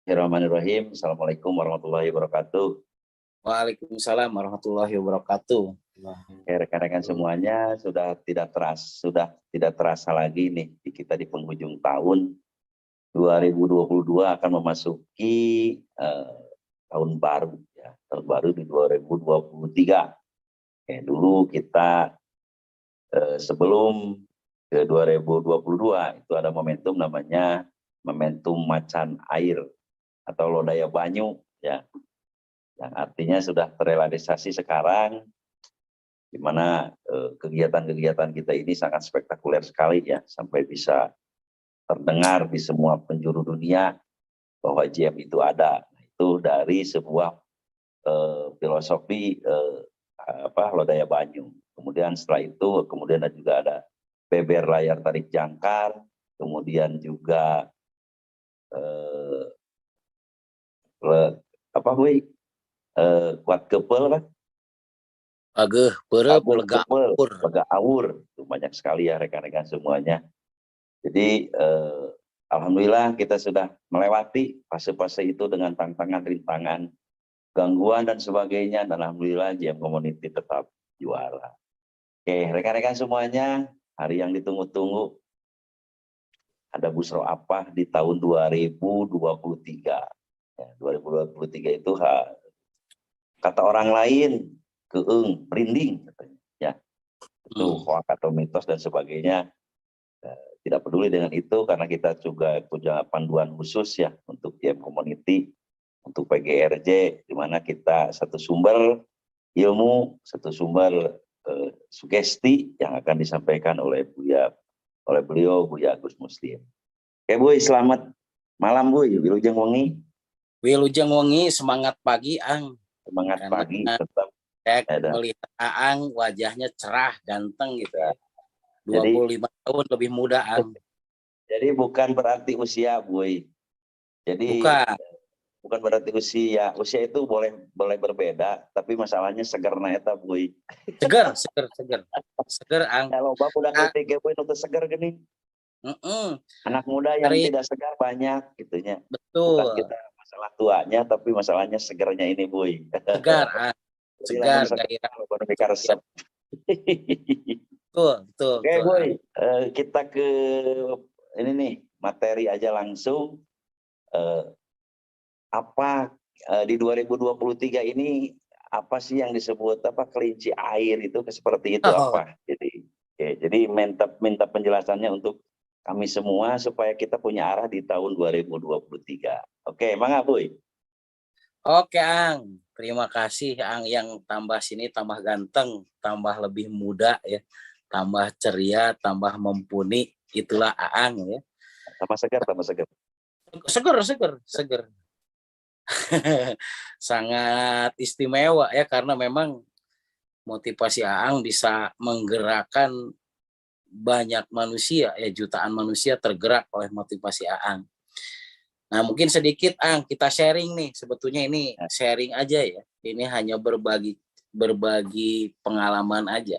Bismillahirrahmanirrahim. Assalamualaikum warahmatullahi wabarakatuh. Waalaikumsalam warahmatullahi wabarakatuh. Rekan-rekan semuanya sudah tidak terasa lagi nih kita di penghujung tahun 2022 akan memasuki tahun baru ya, tahun baru di 2023. Dulu kita sebelum ke 2022 itu ada momentum namanya momentum macan air atau lodaya banyu ya, yang artinya sudah terrealisasi sekarang, di mana kegiatan-kegiatan kita ini sangat spektakuler sekali ya, sampai bisa terdengar di semua penjuru dunia bahwa JM itu ada. Itu dari sebuah filosofi lodaya banyu. Kemudian setelah itu kemudian juga ada beber layar tarik jangkar, kemudian juga kuat kepel kan, Ageh perep lega awur. Itu banyak sekali ya rekan-rekan semuanya. Jadi alhamdulillah kita sudah melewati fase-fase itu dengan tantangan, rintangan, gangguan dan sebagainya, dan alhamdulillah JM Community tetap juara. Oke, rekan-rekan semuanya, hari yang ditunggu-tunggu, ada busro apa di tahun 2023. Ya, 2023 itu kata orang lain keeng, merinding katanya. Ya, itu hoax atau mitos dan sebagainya. Tidak peduli dengan itu karena kita juga punya panduan khusus ya untuk JM Community, untuk PGRJ, di mana kita satu sumber ilmu, satu sumber sugesti yang akan disampaikan oleh beliau Buya Agus Muslim. Oke Bu, selamat malam Bu, Wilujeng Wengi. Wilujeng Wengi, semangat pagi Ang. Semangat pagi tetap. Melihat Aang wajahnya cerah, ganteng gitu ya. 25 tahun lebih muda Ang. Jadi bukan berarti usia Bu. Jadi bukan berarti usia itu boleh berbeda, tapi masalahnya seger na eta Bu. Seger Ang. Kalau Bapak udah ngerti gue untuk seger gini. Anak muda yang tidak segar banyak gitunya. Betul. Bukan kita masalah tuanya, tapi masalahnya segernya ini Bu. Segar Ang. Segar resep. Betul. Oke Boy, kita ke ini nih, materi aja langsung. Di 2023 ini apa sih yang disebut kelinci air itu seperti itu apa? Jadi minta penjelasannya untuk kami semua supaya kita punya arah di tahun 2023. Oke, mangga Boy. Oke Ang, terima kasih Ang, yang tambah sini tambah ganteng, tambah lebih muda ya, tambah ceria, tambah mumpuni, itulah Aang ya. Tambah segar. Seger. Sangat istimewa ya, karena memang motivasi Aang bisa menggerakkan banyak manusia ya, jutaan manusia tergerak oleh motivasi Aang. Nah, mungkin sedikit Ang kita sharing nih, sebetulnya ini sharing aja ya. Ini hanya berbagi pengalaman aja.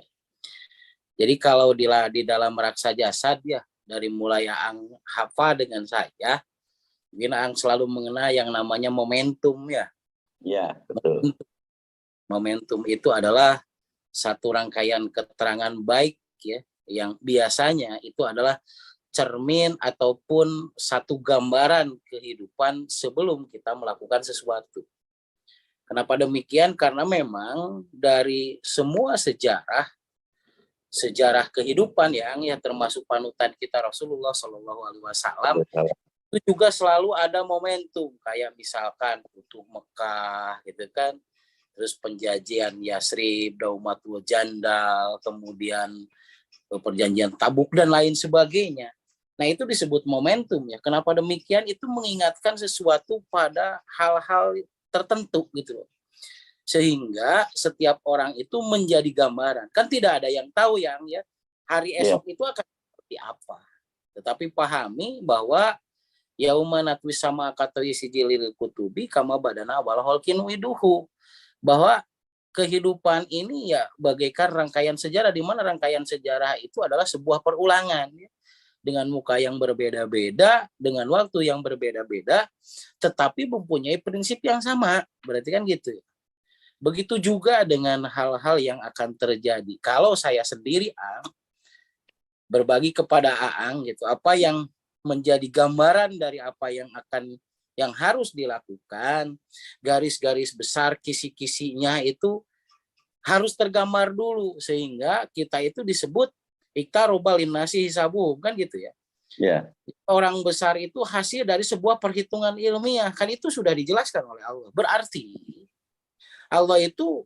Jadi kalau di dalam Raksa Jasad ya, dari mulai Ang hafal dengan saya, mungkin Ang selalu mengenal yang namanya momentum ya. Iya, betul. Momentum itu adalah satu rangkaian keterangan baik ya, yang biasanya itu adalah cermin ataupun satu gambaran kehidupan sebelum kita melakukan sesuatu. Kenapa demikian? Karena memang dari semua sejarah kehidupan yang termasuk panutan kita Rasulullah Shallallahu Alaihi Wasallam, itu juga selalu ada momentum, kayak misalkan Futuh Mekah gitu kan, terus penjajian Yasrib, Daumatul Jandal, kemudian perjanjian Tabuk dan lain sebagainya. Nah, itu disebut momentum ya. Kenapa demikian? Itu mengingatkan sesuatu pada hal-hal tertentu gitu loh. Sehingga setiap orang itu menjadi gambaran. Kan tidak ada yang tahu yang ya hari esok itu akan seperti apa. Tetapi pahami bahwa yauma natwi sama katoi sijilil kutubi kama badana wal holkin widuhu, bahwa kehidupan ini ya bagaikan rangkaian sejarah, di mana rangkaian sejarah itu adalah sebuah perulangan ya. dengan muka yang berbeda-beda, dengan waktu yang berbeda-beda, tetapi mempunyai prinsip yang sama. Berarti kan gitu. Begitu juga dengan hal-hal yang akan terjadi. Kalau saya sendiri, berbagi kepada Aang gitu, apa yang menjadi gambaran dari apa yang harus dilakukan, garis-garis besar kisi-kisinya itu harus tergambar dulu sehingga kita itu disebut iktaroba linnasi hisabuhum kan gitu ya. Ya. Orang besar itu hasil dari sebuah perhitungan ilmiah, kan itu sudah dijelaskan oleh Allah. Berarti Allah itu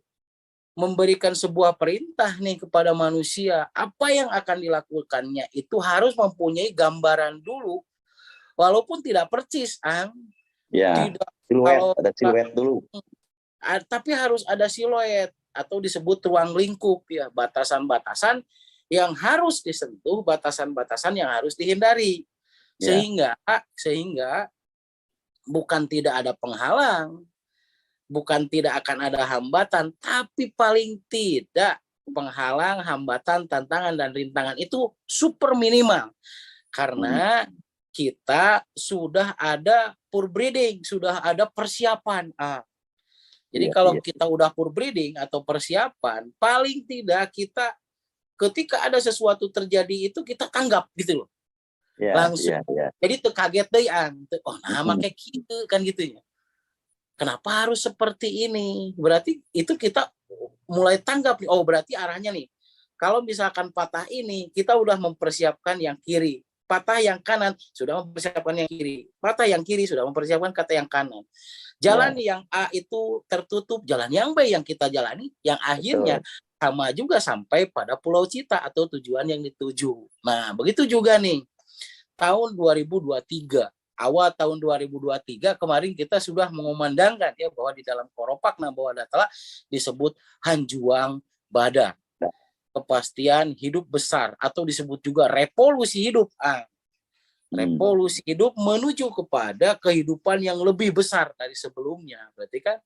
memberikan sebuah perintah nih kepada manusia, apa yang akan dilakukannya itu harus mempunyai gambaran dulu, walaupun tidak persis, Ya, tidak siluet, kalau ada siluet dulu. tapi harus ada siluet atau disebut ruang lingkup ya, batasan-batasan yang harus disentuh, batasan-batasan yang harus dihindari. Ya. Sehingga bukan tidak ada penghalang, bukan tidak akan ada hambatan, tapi paling tidak penghalang, hambatan, tantangan, dan rintangan itu super minimal. Karena kita sudah ada purbreeding, sudah ada persiapan. Jadi kalau kita udah purbreeding atau persiapan, paling tidak kita ketika ada sesuatu terjadi itu kita tanggap gitu loh. Langsung. Jadi kaget deh, oh nah kayak gitu kan gitu ya. Kenapa harus seperti ini? Berarti itu kita mulai tanggap nih. Oh berarti arahnya nih. Kalau misalkan patah ini, kita udah mempersiapkan yang kiri. Patah yang kanan sudah mempersiapkan yang kiri. Patah yang kiri sudah mempersiapkan kata yang kanan. Jalan yang A itu tertutup, jalan yang B yang kita jalani, yang akhirnya sama juga sampai pada Pulau Cita atau tujuan yang dituju. Nah, begitu juga nih. Tahun 2023, awal tahun 2023 kemarin kita sudah mengumandangkan ya bahwa di dalam Koropak bahwa telah disebut Hanjuang Bada. Kepastian hidup besar atau disebut juga revolusi hidup. Revolusi hidup menuju kepada kehidupan yang lebih besar dari sebelumnya. Berarti kan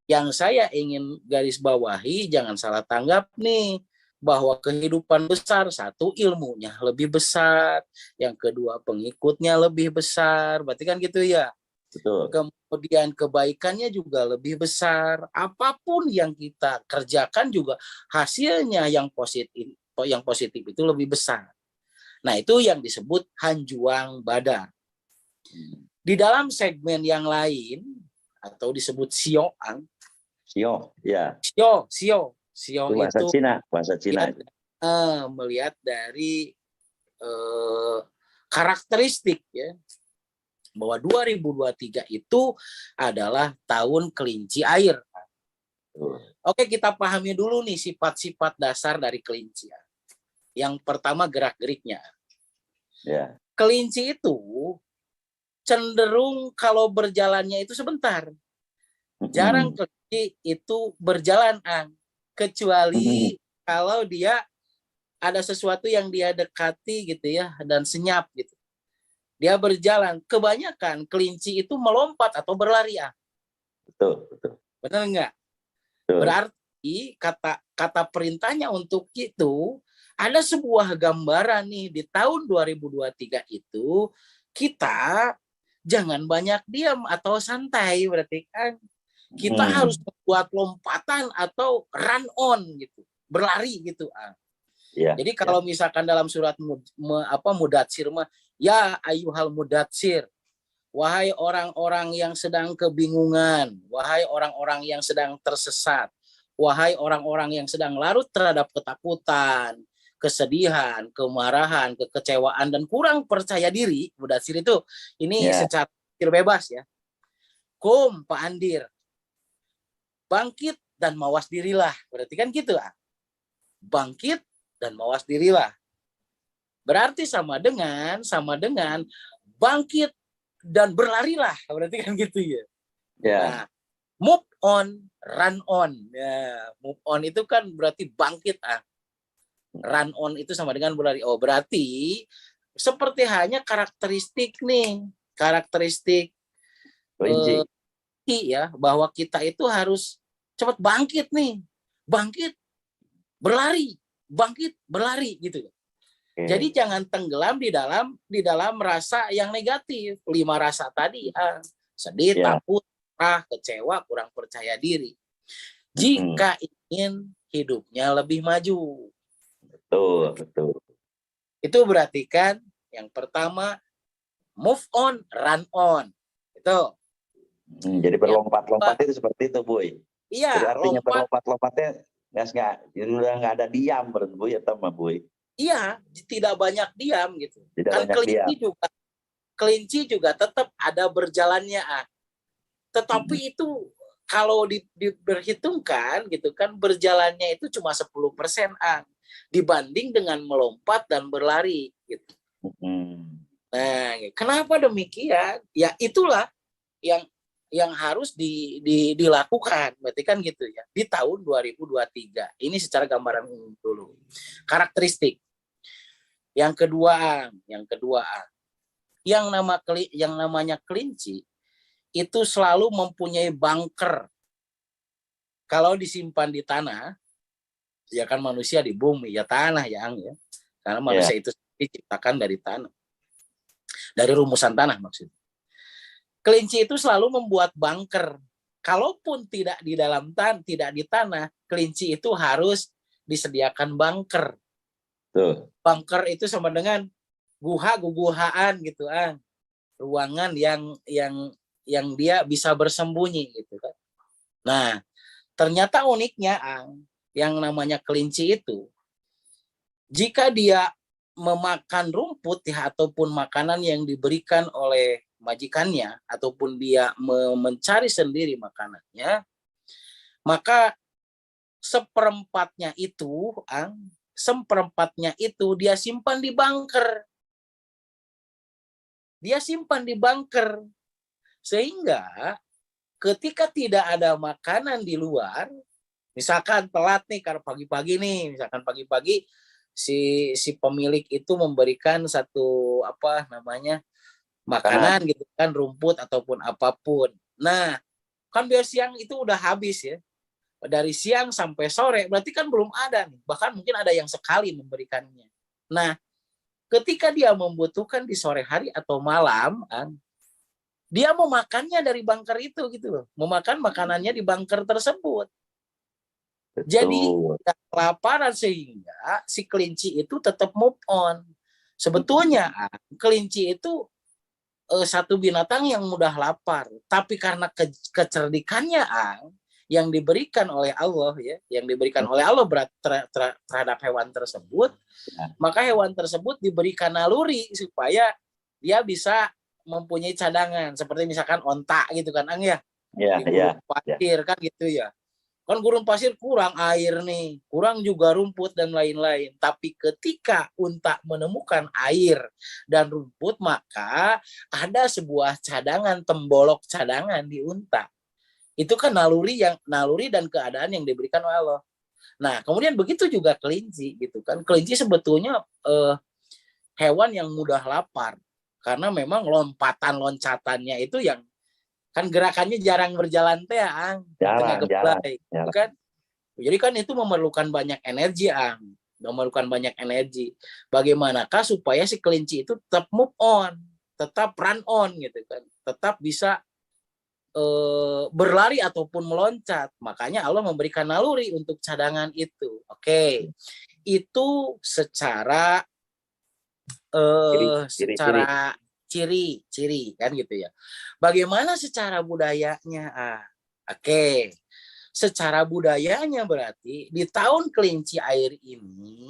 yang saya ingin garis bawahi, jangan salah tanggap nih, bahwa kehidupan besar, satu ilmunya lebih besar, yang kedua pengikutnya lebih besar, berarti kan gitu ya. Betul. Kemudian kebaikannya juga lebih besar. Apapun yang kita kerjakan juga hasilnya yang positif itu lebih besar. Nah, itu yang disebut Hanjuang Bada. Di dalam segmen yang lain atau disebut Sioang. Sio, ya. Sio itu bahasa Cina. Melihat dari karakteristik ya, bahwa 2023 itu adalah tahun kelinci air. Oke, kita pahami dulu nih sifat-sifat dasar dari kelinci. Yang pertama gerak-geriknya. Ya. Kelinci itu cenderung kalau berjalannya itu sebentar. Jarang kelinci itu berjalan, kecuali kalau dia ada sesuatu yang dia dekati gitu ya, dan senyap gitu. Dia berjalan. Kebanyakan kelinci itu melompat atau berlari. Betul. Benar nggak? Berarti kata perintahnya untuk itu ada sebuah gambaran nih di tahun 2023 itu kita jangan banyak diam atau santai, berarti kan kita harus membuat lompatan atau run on gitu, berlari gitu. Jadi kalau misalkan dalam surat Mudatsir ya ayyuhal mudatsir, wahai orang-orang yang sedang kebingungan, wahai orang-orang yang sedang tersesat, wahai orang-orang yang sedang larut terhadap ketakutan, kesedihan, kemarahan, kekecewaan, dan kurang percaya diri. Mudatsir itu ini secara bebas ya. Pak Andir, bangkit dan mawas dirilah. Berarti kan gitu. Bangkit dan mawas dirilah. Berarti sama dengan bangkit dan berlarilah. Berarti kan gitu ya. Nah, move on, run on. Ya, move on itu kan berarti bangkit. Run on itu sama dengan berlari. Oh, berarti seperti hanya karakteristik ya, bahwa kita itu harus cepat bangkit nih. Bangkit, berlari gitu. Jadi jangan tenggelam di dalam rasa yang negatif. 5 rasa tadi, sedih, Ya. takut, marah, kecewa, kurang percaya diri. Jika ingin hidupnya lebih maju. Betul. Itu berarti kan yang pertama move on, run on. Itu. Jadi berlompat-lompat itu seperti itu, Boy. Iya, Jadi artinya lompat. berlompat-lompatnya udah nggak ada diam, Boy, atau mah, Boy. Iya, tidak banyak diam gitu. Tidak Kan banyak diam. kelinci juga tetap ada berjalannya. Tetapi itu kalau diperhitungkan gitu kan berjalannya itu cuma 10% dibanding dengan melompat dan berlari gitu. Nah, kenapa demikian? Ya itulah yang harus dilakukan, berarti kan gitu ya. Di tahun 2023. Ini secara gambaran umum dulu. Karakteristik. Yang kedua, yang namanya kelinci itu selalu mempunyai bunker. Kalau disimpan di tanah, ya kan manusia di bumi, ya tanah ya. Karena manusia itu diciptakan dari tanah. Dari rumusan tanah maksudnya. Kelinci itu selalu membuat bunker. Kalaupun tidak di dalam tidak di tanah, kelinci itu harus disediakan bunker. Bunker itu sama dengan guhaan gitu, ruangan yang dia bisa bersembunyi gitu kan. Nah, ternyata uniknya yang namanya kelinci itu, jika dia memakan rumput ya ataupun makanan yang diberikan oleh majikannya ataupun dia mencari sendiri makanannya, maka seperempatnya itu dia simpan di bunker. Dia simpan di bunker. Sehingga ketika tidak ada makanan di luar, misalkan telat nih karena pagi-pagi nih, misalkan pagi-pagi si pemilik itu memberikan satu makanan gitu kan, rumput ataupun apapun. Nah, kan biar siang itu udah habis ya. Dari siang sampai sore berarti kan belum ada nih. Bahkan mungkin ada yang sekali memberikannya. Nah, ketika dia membutuhkan di sore hari atau malam, dia mau makannya dari bunker itu gitu loh. Mau makan makanannya di bunker tersebut. Jadi kelaparan sehingga si kelinci itu tetap move on. Sebetulnya kelinci itu satu binatang yang mudah lapar, tapi karena kecerdikannya yang diberikan oleh Allah ya, yang diberikan oleh Allah terhadap hewan tersebut, maka hewan tersebut diberikan naluri supaya dia bisa mempunyai cadangan, seperti misalkan onta gitu kan, di gurun pasir kan gitu ya. Kan gurun pasir kurang air nih, kurang juga rumput dan lain-lain. Tapi ketika unta menemukan air dan rumput, maka ada sebuah cadangan, tembolok cadangan di unta. Itu kan naluri dan keadaan yang diberikan oleh Allah. Nah, kemudian begitu juga kelinci gitu kan. Kelinci sebetulnya hewan yang mudah lapar karena memang loncatannya itu yang kan gerakannya jarang berjalan teh jarang kan. Jadi kan itu memerlukan banyak energi bagaimanakah supaya si kelinci itu tetap move on, tetap run on gitu kan, tetap bisa berlari ataupun meloncat. Makanya Allah memberikan naluri untuk cadangan itu. Oke. Itu secara ciri kan gitu ya. Bagaimana secara budayanya? Oke. Secara budayanya berarti di tahun kelinci air ini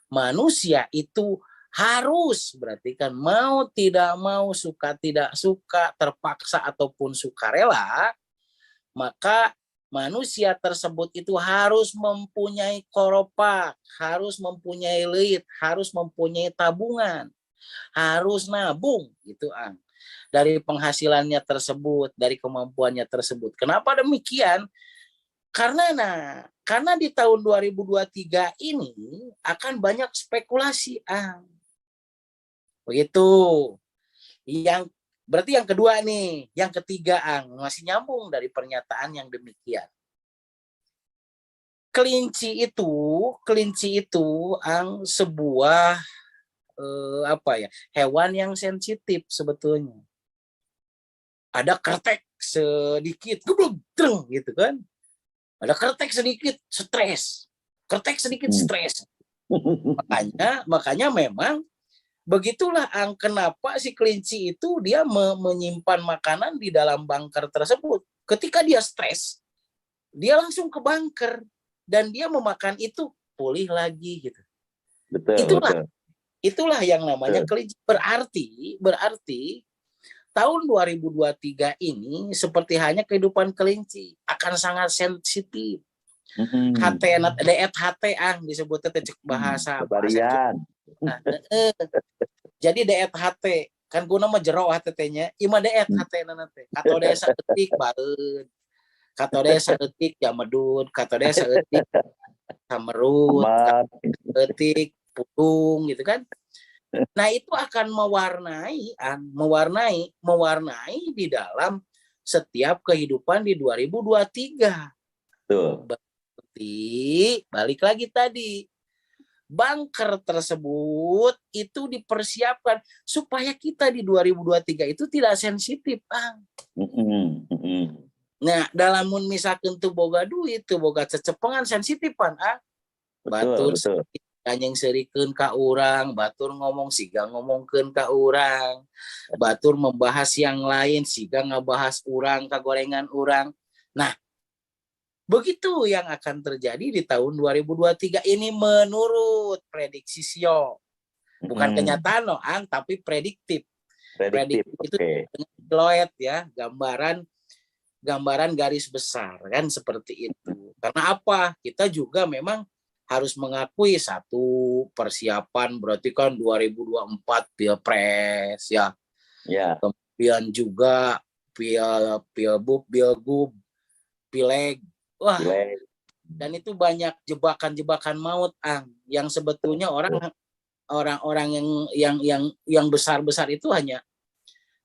manusia itu harus, berarti kan mau tidak mau, suka tidak suka, terpaksa ataupun sukarela, maka manusia tersebut itu harus mempunyai koropak, harus mempunyai leit, harus mempunyai tabungan, harus nabung gitu dari penghasilannya tersebut, dari kemampuannya tersebut. Kenapa demikian? Karena di tahun 2023 ini akan banyak spekulasi begitu. Berarti yang kedua nih, yang ketiga masih nyambung dari pernyataan yang demikian. Kelinci itu sebuah hewan yang sensitif sebetulnya. Ada kretek sedikit, geblek, dreng, gitu kan. Ada kretek sedikit, stres. Kretek sedikit, stres. Makanya memang begitulah kenapa si kelinci itu dia menyimpan makanan di dalam bunker tersebut. Ketika dia stres, dia langsung ke bunker dan dia memakan itu pulih lagi gitu. Betul, Itulah yang namanya kelinci. Berarti tahun 2023 ini seperti hanya kehidupan kelinci akan sangat sensitif. DFHT disebutnya cek bahasa Nah, jadi DFHT kan guna mah jero HTT-nya ima DFHT nanti atau desa etik baeud kato desa etik jamedud kato desa etik samerut etik pudung gitu kan. Nah itu akan mewarnai di dalam setiap kehidupan di 2023. Berarti balik lagi tadi, bunker tersebut itu dipersiapkan supaya kita di 2023 itu tidak sensitif, Bang. Nah, dalam misalkan tuh boga duit, tuh boga cecepengan sensitif, Pan. Batur anjing serikeun ka urang, batur ngomong siga ngomongkeun ka urang, batur membahas yang lain siga ngabahas urang kagorengan urang. Nah, begitu yang akan terjadi di tahun 2023 ini menurut prediksi Sio. Bukan kenyataan loh, tapi prediktif. Prediktif itu siluet ya, gambaran garis besar kan seperti itu. Karena apa? Kita juga memang harus mengakui satu persiapan berarti kan 2024 Pilpres ya. Kemudian juga Pilgub, Pileg. Wah, dan itu banyak jebakan-jebakan maut yang sebetulnya orang-orang yang besar-besar itu hanya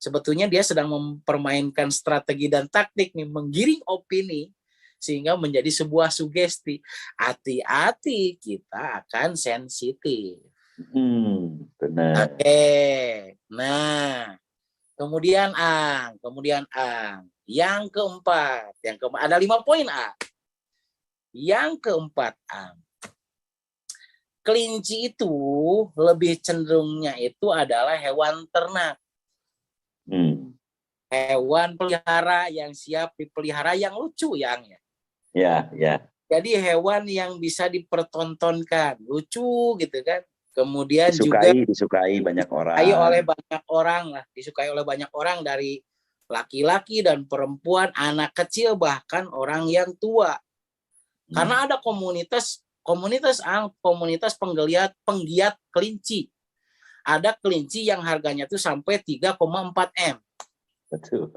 sebetulnya dia sedang mempermainkan strategi dan taktik nih, menggiring opini sehingga menjadi sebuah sugesti. Hati-hati, kita akan sensitif. Benar. Oke. Nah, kemudian yang keempat, ada 5 poin Yang keempat, kelinci itu lebih cenderungnya itu adalah hewan ternak. Hewan pelihara yang siap dipelihara, yang lucu ya. Jadi hewan yang bisa dipertontonkan, lucu gitu kan. Kemudian disukai banyak orang. Disukai oleh banyak orang dari laki-laki dan perempuan, anak kecil bahkan orang yang tua. Karena ada komunitas penggiat kelinci. Ada kelinci yang harganya tuh sampai 3,4 M. Betul.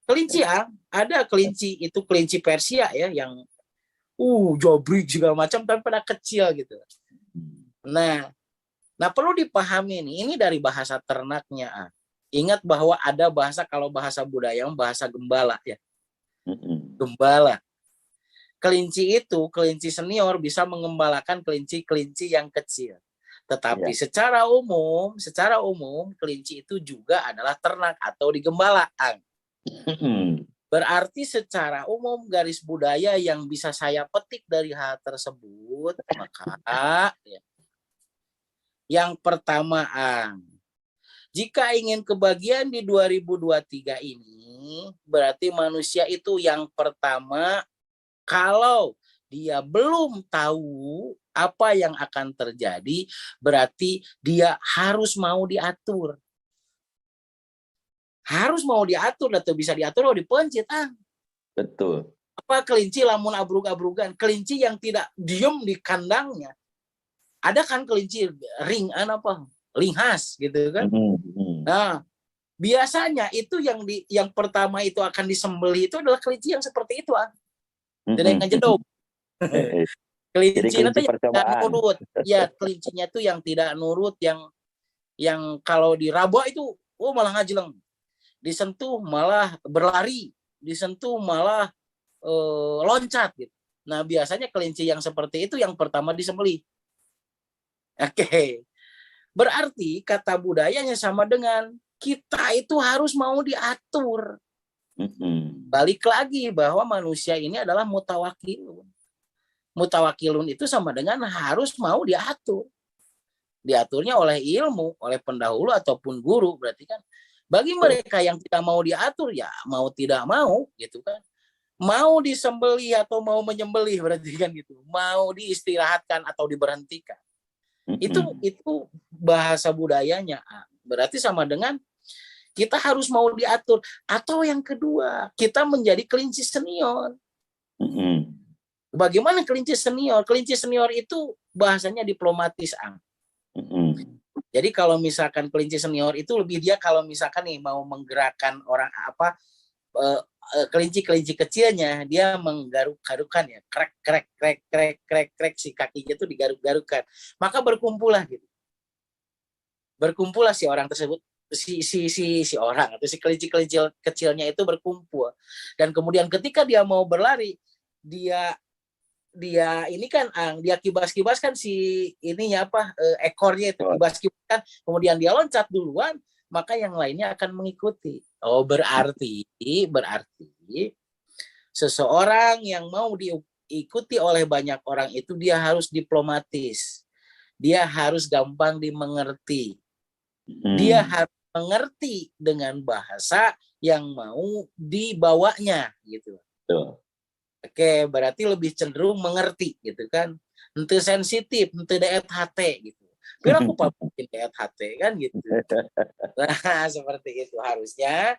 Kelinci ada kelinci itu kelinci Persia ya yang jobrik segala macam tapi pada kecil gitu. Nah perlu dipahami ini dari bahasa ternaknya. Ingat bahwa ada kalau bahasa budaya bahasa gembala ya. Gembala. Kelinci senior bisa mengembalakan kelinci yang kecil. Tetapi secara umum kelinci itu juga adalah ternak atau digembala. Berarti secara umum garis budaya yang bisa saya petik dari hal tersebut, maka yang pertama, jika ingin kebahagiaan di 2023 ini, berarti manusia itu yang pertama, kalau dia belum tahu apa yang akan terjadi, berarti dia harus mau diatur. Atau bisa diatur atau dipencit. Betul. Apa kelinci lamun abrug-abrugan, kelinci yang tidak diem di kandangnya. Ada kan kelinci linghas gitu kan. Nah, biasanya itu yang pertama itu akan disembelih itu adalah kelinci yang seperti itu. Jadi yang jedok. Kelinci itu yang tidak nurut. Ya, kelincinya itu yang tidak nurut, yang kalau diraba itu malah ngajeleng. Disentuh malah berlari, disentuh malah loncat gitu. Nah, biasanya kelinci yang seperti itu yang pertama disembelih. Oke. Berarti kata budayanya sama dengan kita itu harus mau diatur. Balik lagi bahwa manusia ini adalah mutawakilun. Mutawakilun itu sama dengan harus mau diatur. Diaturnya oleh ilmu, oleh pendahulu ataupun guru. Berarti kan bagi mereka yang tidak mau diatur, ya mau tidak mau gitu kan. Mau disembelih atau mau menyembelih, berarti kan gitu. Mau diistirahatkan atau diberhentikan. Itu bahasa budayanya. Berarti sama dengan kita harus mau diatur. Atau yang kedua, kita menjadi kelinci senior. Bagaimana kelinci senior? Kelinci senior itu bahasanya diplomatis, Ang. Jadi kalau misalkan kelinci senior itu lebih dia kalau misalkan nih mau menggerakkan orang kelinci-kelinci kecilnya, dia menggaruk-garukan ya, krek si kakinya itu digaruk-garukan. Maka berkumpullah gitu. Berkumpullah si orang tersebut, si orang atau si kelinci-kelinci kecilnya itu berkumpul. Dan kemudian ketika dia mau berlari, dia ini kan dia kibas-kibaskan si ininya ekornya itu kibas-kibaskan, kemudian dia loncat duluan, maka yang lainnya akan mengikuti. Oh, berarti seseorang yang mau diikuti oleh banyak orang itu dia harus diplomatis. Dia harus gampang dimengerti. Dia harus mengerti dengan bahasa yang mau dibawanya gitu. Oke, berarti lebih cenderung mengerti gitu kan. Ente sensitif, ente deet hati gitu. Biar aku pakai deet hati kan gitu. Nah, seperti itu harusnya.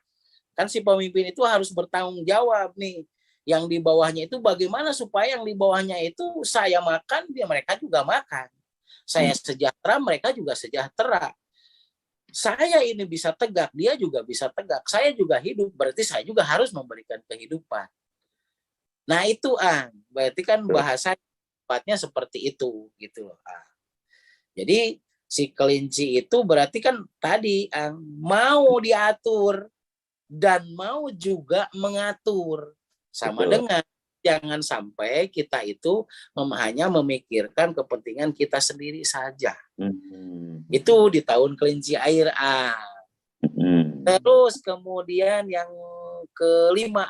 Kan si pemimpin itu harus bertanggung jawab nih. Yang di bawahnya itu bagaimana supaya yang di bawahnya itu saya makan, mereka juga makan. Saya sejahtera, mereka juga sejahtera. Saya ini bisa tegak, dia juga bisa tegak. Saya juga hidup, berarti saya juga harus memberikan kehidupan. Nah itu berarti kan bahasa tepatnya seperti itu gitu loh. Jadi si kelinci itu berarti kan tadi mau diatur dan mau juga mengatur. Sama dengan jangan sampai kita itu hanya memikirkan kepentingan kita sendiri saja. Itu di tahun kelinci air. Terus kemudian yang kelima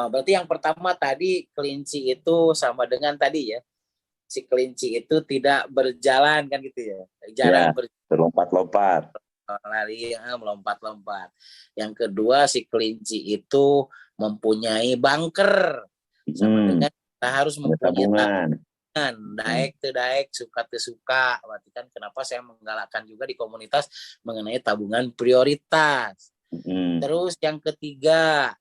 berarti yang pertama tadi kelinci itu sama dengan tadi ya, si kelinci itu tidak berjalan kan gitu ya, jarang berlompat-lompat, lari melompat-lompat. Yang kedua si kelinci itu mempunyai bunker, sama dengan kita harus mempunyai tabungan, daek suka suka. Berarti kan kenapa saya menggalakkan juga di komunitas mengenai tabungan prioritas. Terus yang ketiga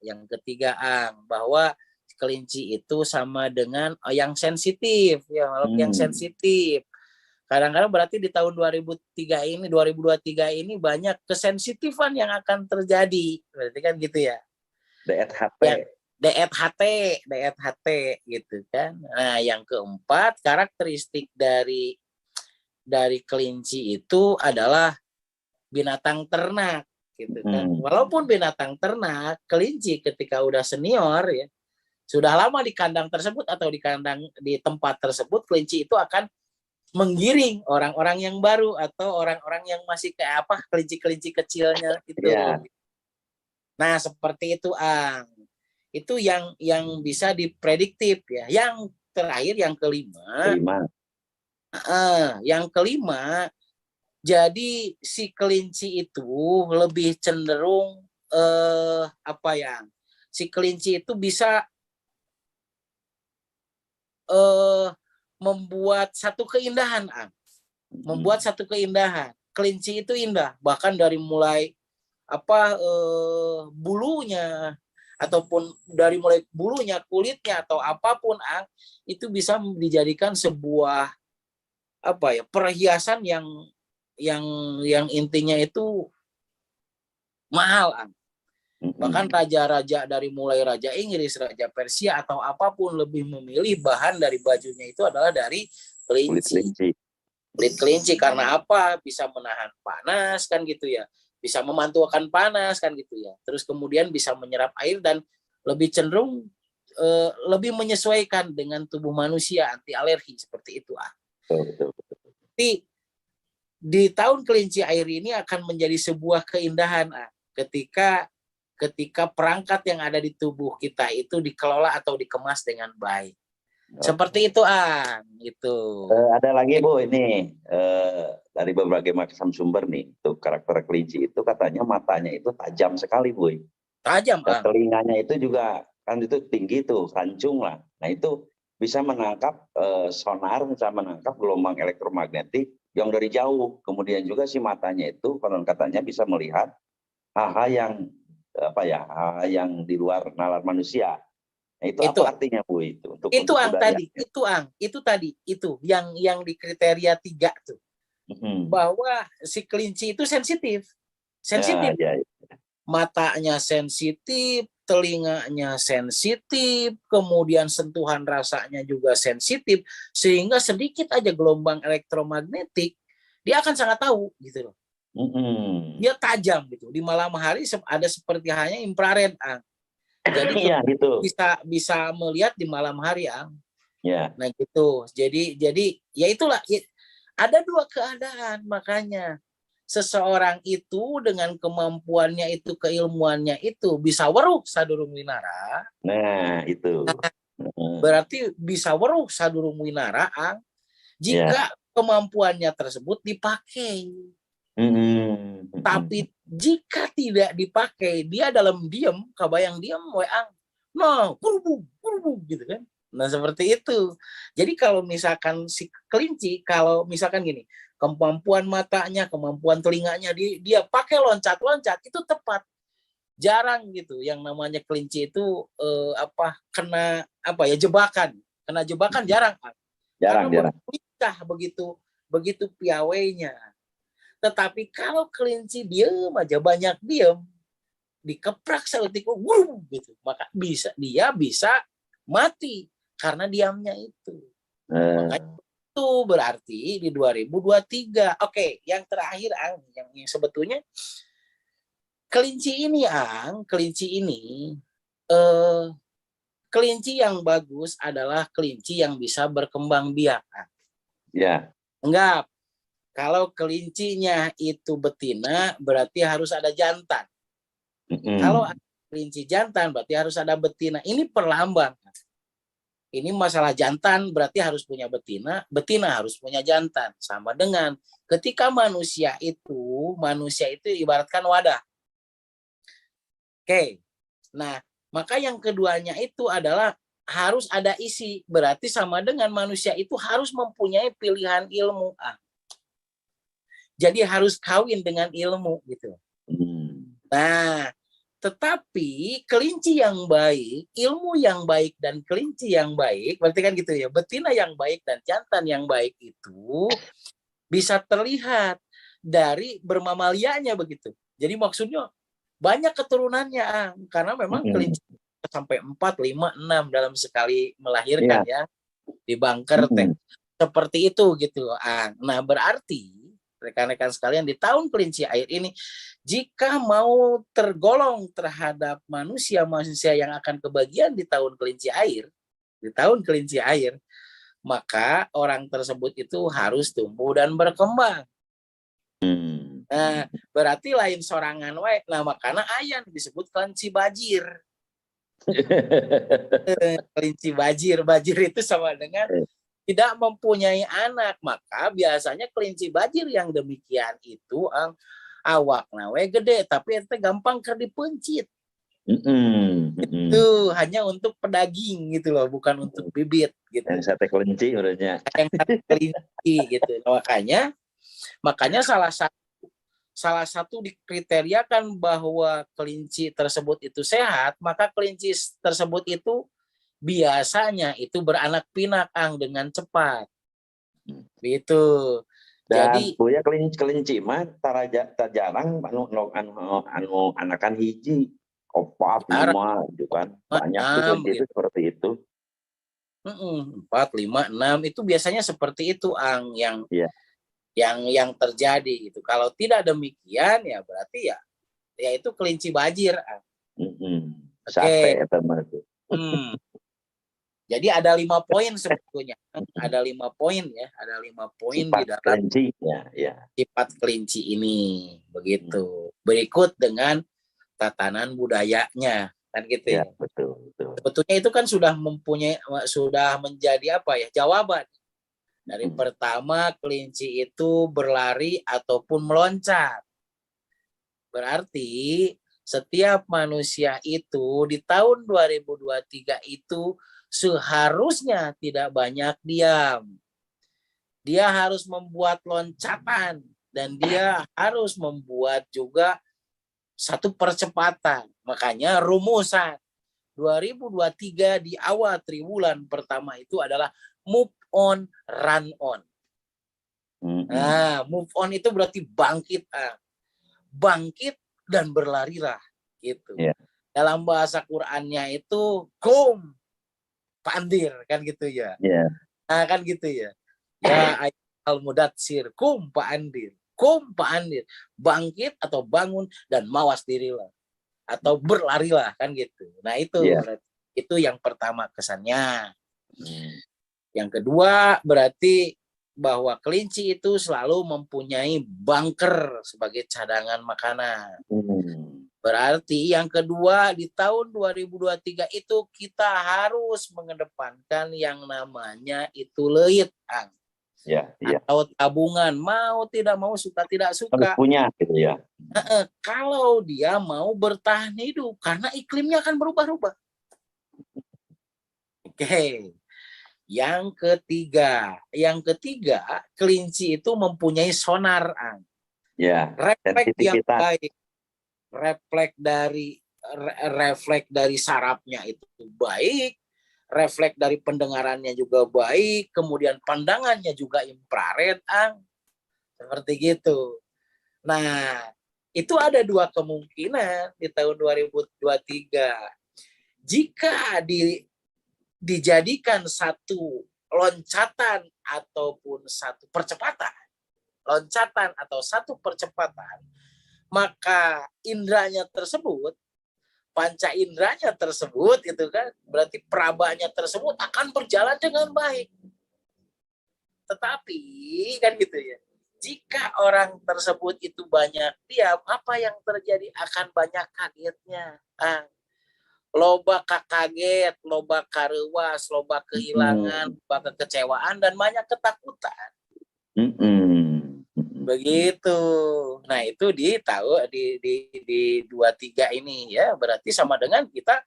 bahwa kelinci itu sama dengan yang sensitif ya, yang sensitif. Kadang-kadang berarti di tahun 2023 ini banyak kesensitifan yang akan terjadi. Berarti kan gitu ya. DET-HT gitu kan. Nah, yang keempat karakteristik dari kelinci itu adalah binatang ternak gitu kan. Walaupun binatang ternak, kelinci ketika udah senior ya, sudah lama di kandang tersebut atau di tempat tersebut, kelinci itu akan menggiring orang-orang yang baru atau orang-orang yang masih kayak kelinci-kelinci kecilnya gitu. Nah, seperti itu itu yang bisa diprediktif ya. Yang terakhir yang kelima. Yang kelima, jadi si kelinci itu lebih cenderung si kelinci itu bisa membuat satu keindahan, membuat satu keindahan. Kelinci itu indah, bahkan dari mulai bulunya ataupun dari mulai bulunya, kulitnya atau apapun, itu bisa dijadikan sebuah perhiasan yang intinya itu mahal. Bahkan raja-raja dari mulai Raja Inggris, Raja Persia atau apapun lebih memilih bahan dari bajunya itu adalah dari kelinci. Kulit kelinci karena apa? Bisa menahan panas kan gitu ya. Bisa memantulkan panas kan gitu ya. Terus kemudian bisa menyerap air dan lebih cenderung lebih menyesuaikan dengan tubuh manusia, anti alergi seperti itu. Tapi di tahun kelinci air ini akan menjadi sebuah keindahan ketika perangkat yang ada di tubuh kita itu dikelola atau dikemas dengan baik. Seperti itu, itu. Ada lagi Bu, ini dari berbagai macam sumber nih, tuh karakter kelinci itu katanya matanya itu tajam sekali Bu. Tajam, Dan telinganya itu juga kan itu tinggi tuh, kancung lah. Nah itu bisa menangkap sonar, bisa menangkap gelombang elektromagnetik yang dari jauh. Kemudian juga si matanya itu konon katanya bisa melihat hal-hal yang hal-hal yang di luar nalar manusia. Nah, itu itu apa artinya Bu itu untuk budaya? itu yang di kriteria 3 tuh. Bahwa si kelinci itu sensitif. Ya. Matanya sensitif, telinganya sensitif, kemudian sentuhan rasanya juga sensitif, sehingga sedikit aja gelombang elektromagnetik dia akan sangat tahu gitu loh. Dia tajam gitu. Di malam hari ada seperti halnya infrared, Jadi gitu. bisa melihat di malam hari, Ya. Nah gitu. Jadi ya itulah. Ada 2 keadaan, makanya seseorang itu dengan kemampuannya itu, keilmuannya itu bisa weruh sadurung winara. Nah itu. Berarti bisa weruh sadurung winara, jika kemampuannya tersebut dipakai. Tapi jika tidak dipakai, dia dalam diam, kabayang diam, kurubung gitu kan. Nah seperti itu. Jadi kalau misalkan si kelinci, kalau misalkan gini, kemampuan matanya, kemampuan telinganya, dia pakai loncat-loncat, itu tepat. Jarang gitu yang namanya kelinci itu kena jebakan. Kena jebakan jarang. Jarang. Karena begitu piawainya. Tetapi kalau kelinci diem aja, banyak diem, dikeprak seketika gitu, maka dia bisa mati karena diamnya itu. Makanya itu berarti di 2023. Oke, yang terakhir yang sebetulnya kelinci ini kelinci yang bagus adalah kelinci yang bisa berkembang biak. Ya. Enggak. Kalau kelincinya itu betina, berarti harus ada jantan. Kalau ada kelinci jantan, berarti harus ada betina. Ini perlambang. Ini masalah jantan, berarti harus punya betina. Betina harus punya jantan. Sama dengan ketika manusia itu ibaratkan wadah. Oke. Nah, maka yang keduanya itu adalah harus ada isi. Berarti sama dengan manusia itu harus mempunyai pilihan ilmu. Jadi harus kawin dengan ilmu gitu. Nah, tetapi kelinci yang baik, ilmu yang baik dan kelinci yang baik, berarti kan gitu ya, betina yang baik dan jantan yang baik itu bisa terlihat dari bermamalianya begitu. Jadi maksudnya banyak keturunannya, karena memang kelinci sampai 4, 5, 6 dalam sekali melahirkan ya di bunker teh. Seperti itu gitu. Nah, berarti rekan-rekan sekalian di tahun kelinci air ini, jika mau tergolong terhadap manusia yang akan kebagian di tahun kelinci air, maka orang tersebut itu harus tumbuh dan berkembang. Nah, berarti lain sorangan wae. Nah, makanya ayan disebut kelinci bajir. Kelinci bajir itu sama dengan tidak mempunyai anak, maka biasanya kelinci bajir yang demikian itu awak nawe gede, tapi ente gampang dipencit. Itu hanya untuk pedaging gitu loh, bukan untuk bibit gitu. Yang sate kelinci urutnya. Yang sate kelinci gitu. Makanya salah satu dikriteriakan bahwa kelinci tersebut itu sehat, maka kelinci tersebut itu biasanya itu beranak pinak dengan cepat. Gitu. Dan Jadi punya kelinci mah jarang anakan hiji 4, 5 gitu kan. Banyak tuh kelinci itu seperti itu. 4, 5, 6 itu biasanya seperti itu yang terjadi gitu. Kalau tidak demikian ya berarti ya itu kelinci bajir. Sate teman itu. Jadi ada 5 poin sebetulnya. Ada 5 poin ya, ada 5 poin di Sifat dalam kelinci, ya. sifat kelinci ini. Begitu. Berikut dengan tatanan budayanya, kan gitu Ya, ya. betul. Sebetulnya itu kan sudah menjadi apa ya? Jawaban. Dari pertama, kelinci itu berlari ataupun meloncat. Berarti setiap manusia itu di tahun 2023 itu seharusnya tidak banyak diam. Dia harus membuat loncatan dan dia harus membuat juga satu percepatan. Makanya rumusan 2023 di awal triwulan pertama itu adalah move on, run on. Nah, move on itu berarti bangkit. Bangkit dan berlarilah gitu. Yeah. Dalam bahasa Qur'annya itu kum pandir kan gitu ya. Yeah. Nah, kan gitu ya. Ya al mudatsir kum pandir. Kum pandir. Bangkit atau bangun dan mawas dirilah. Atau berlarilah kan gitu. Nah, itu itu yang pertama kesannya. Yang kedua berarti bahwa kelinci itu selalu mempunyai bunker sebagai cadangan makanan. Berarti yang kedua di tahun 2023 itu kita harus mengedepankan yang namanya itu leit, atau tabungan, mau tidak mau, suka tidak suka. Harus punya gitu ya. Kalau dia mau bertahan hidup karena iklimnya akan berubah-ubah. Oke. Yang ketiga, kelinci itu mempunyai sonar, Ya, refleks yang baik, refleks dari sarafnya itu baik, refleks dari pendengarannya juga baik, kemudian pandangannya juga infrared, seperti gitu. Nah, itu ada 2 kemungkinan di tahun 2023. Jika dijadikan satu loncatan ataupun satu percepatan, maka indranya tersebut, panca indranya tersebut itu kan berarti perabanya tersebut akan berjalan dengan baik. Tetapi kan gitu ya, jika orang tersebut itu banyak diam, apa yang terjadi? Akan banyak kagetnya. Loba kaget, loba karewas, loba kehilangan, loba kekecewaan, dan banyak ketakutan. Begitu. Nah, itu di 23 ini ya, berarti sama dengan kita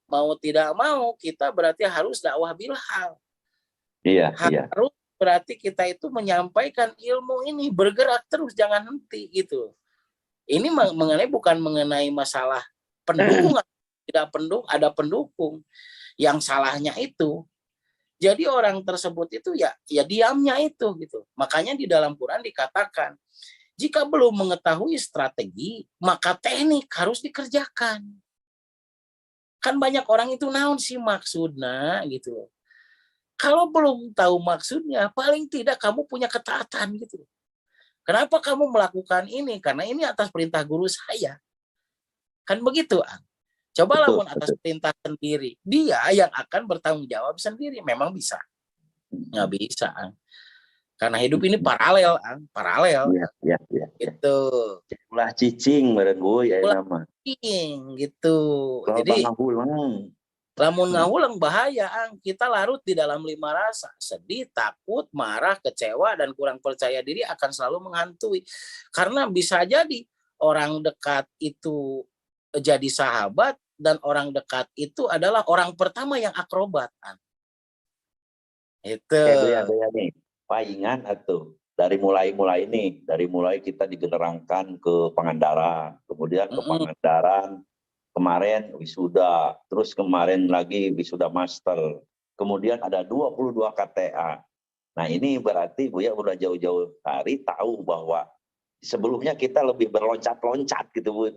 mau tidak mau kita berarti harus dakwah bilhal. Iya. Harus berarti kita itu menyampaikan ilmu ini, bergerak terus, jangan henti gitu. Ini bukan mengenai masalah pendukung, tidak ada pendukung. Yang salahnya itu jadi orang tersebut itu ya diamnya itu gitu. Makanya di dalam Quran dikatakan jika belum mengetahui strategi maka teknik harus dikerjakan. Kan banyak orang itu naon sih maksudnya gitu. Kalau belum tahu maksudnya paling tidak kamu punya ketaatan gitu. Kenapa kamu melakukan ini? Karena ini atas perintah guru saya. Kan begitu, Coba lamun atas perintah sendiri, dia yang akan bertanggung jawab sendiri. Memang bisa, nggak bisa, karena hidup ini paralel, paralel. Iya. Itu. Ulah cicing bareng gue ya nama. Cicing gitu. Kalau jadi lamun ngahulang bahaya, kita larut di dalam 5 rasa, sedih, takut, marah, kecewa, dan kurang percaya diri akan selalu menghantui. Karena bisa jadi orang dekat itu jadi sahabat, dan orang dekat itu adalah orang pertama yang akrobat. Itu. Buya nih, paingan atau dari mulai kita digenerangkan ke Pangandaran, kemudian ke Pangandaran kemarin wisuda, terus kemarin lagi wisuda master, kemudian ada 22 KTA. Nah ini berarti Buya udah jauh-jauh hari tahu bahwa sebelumnya kita lebih berloncat-loncat gitu Bu.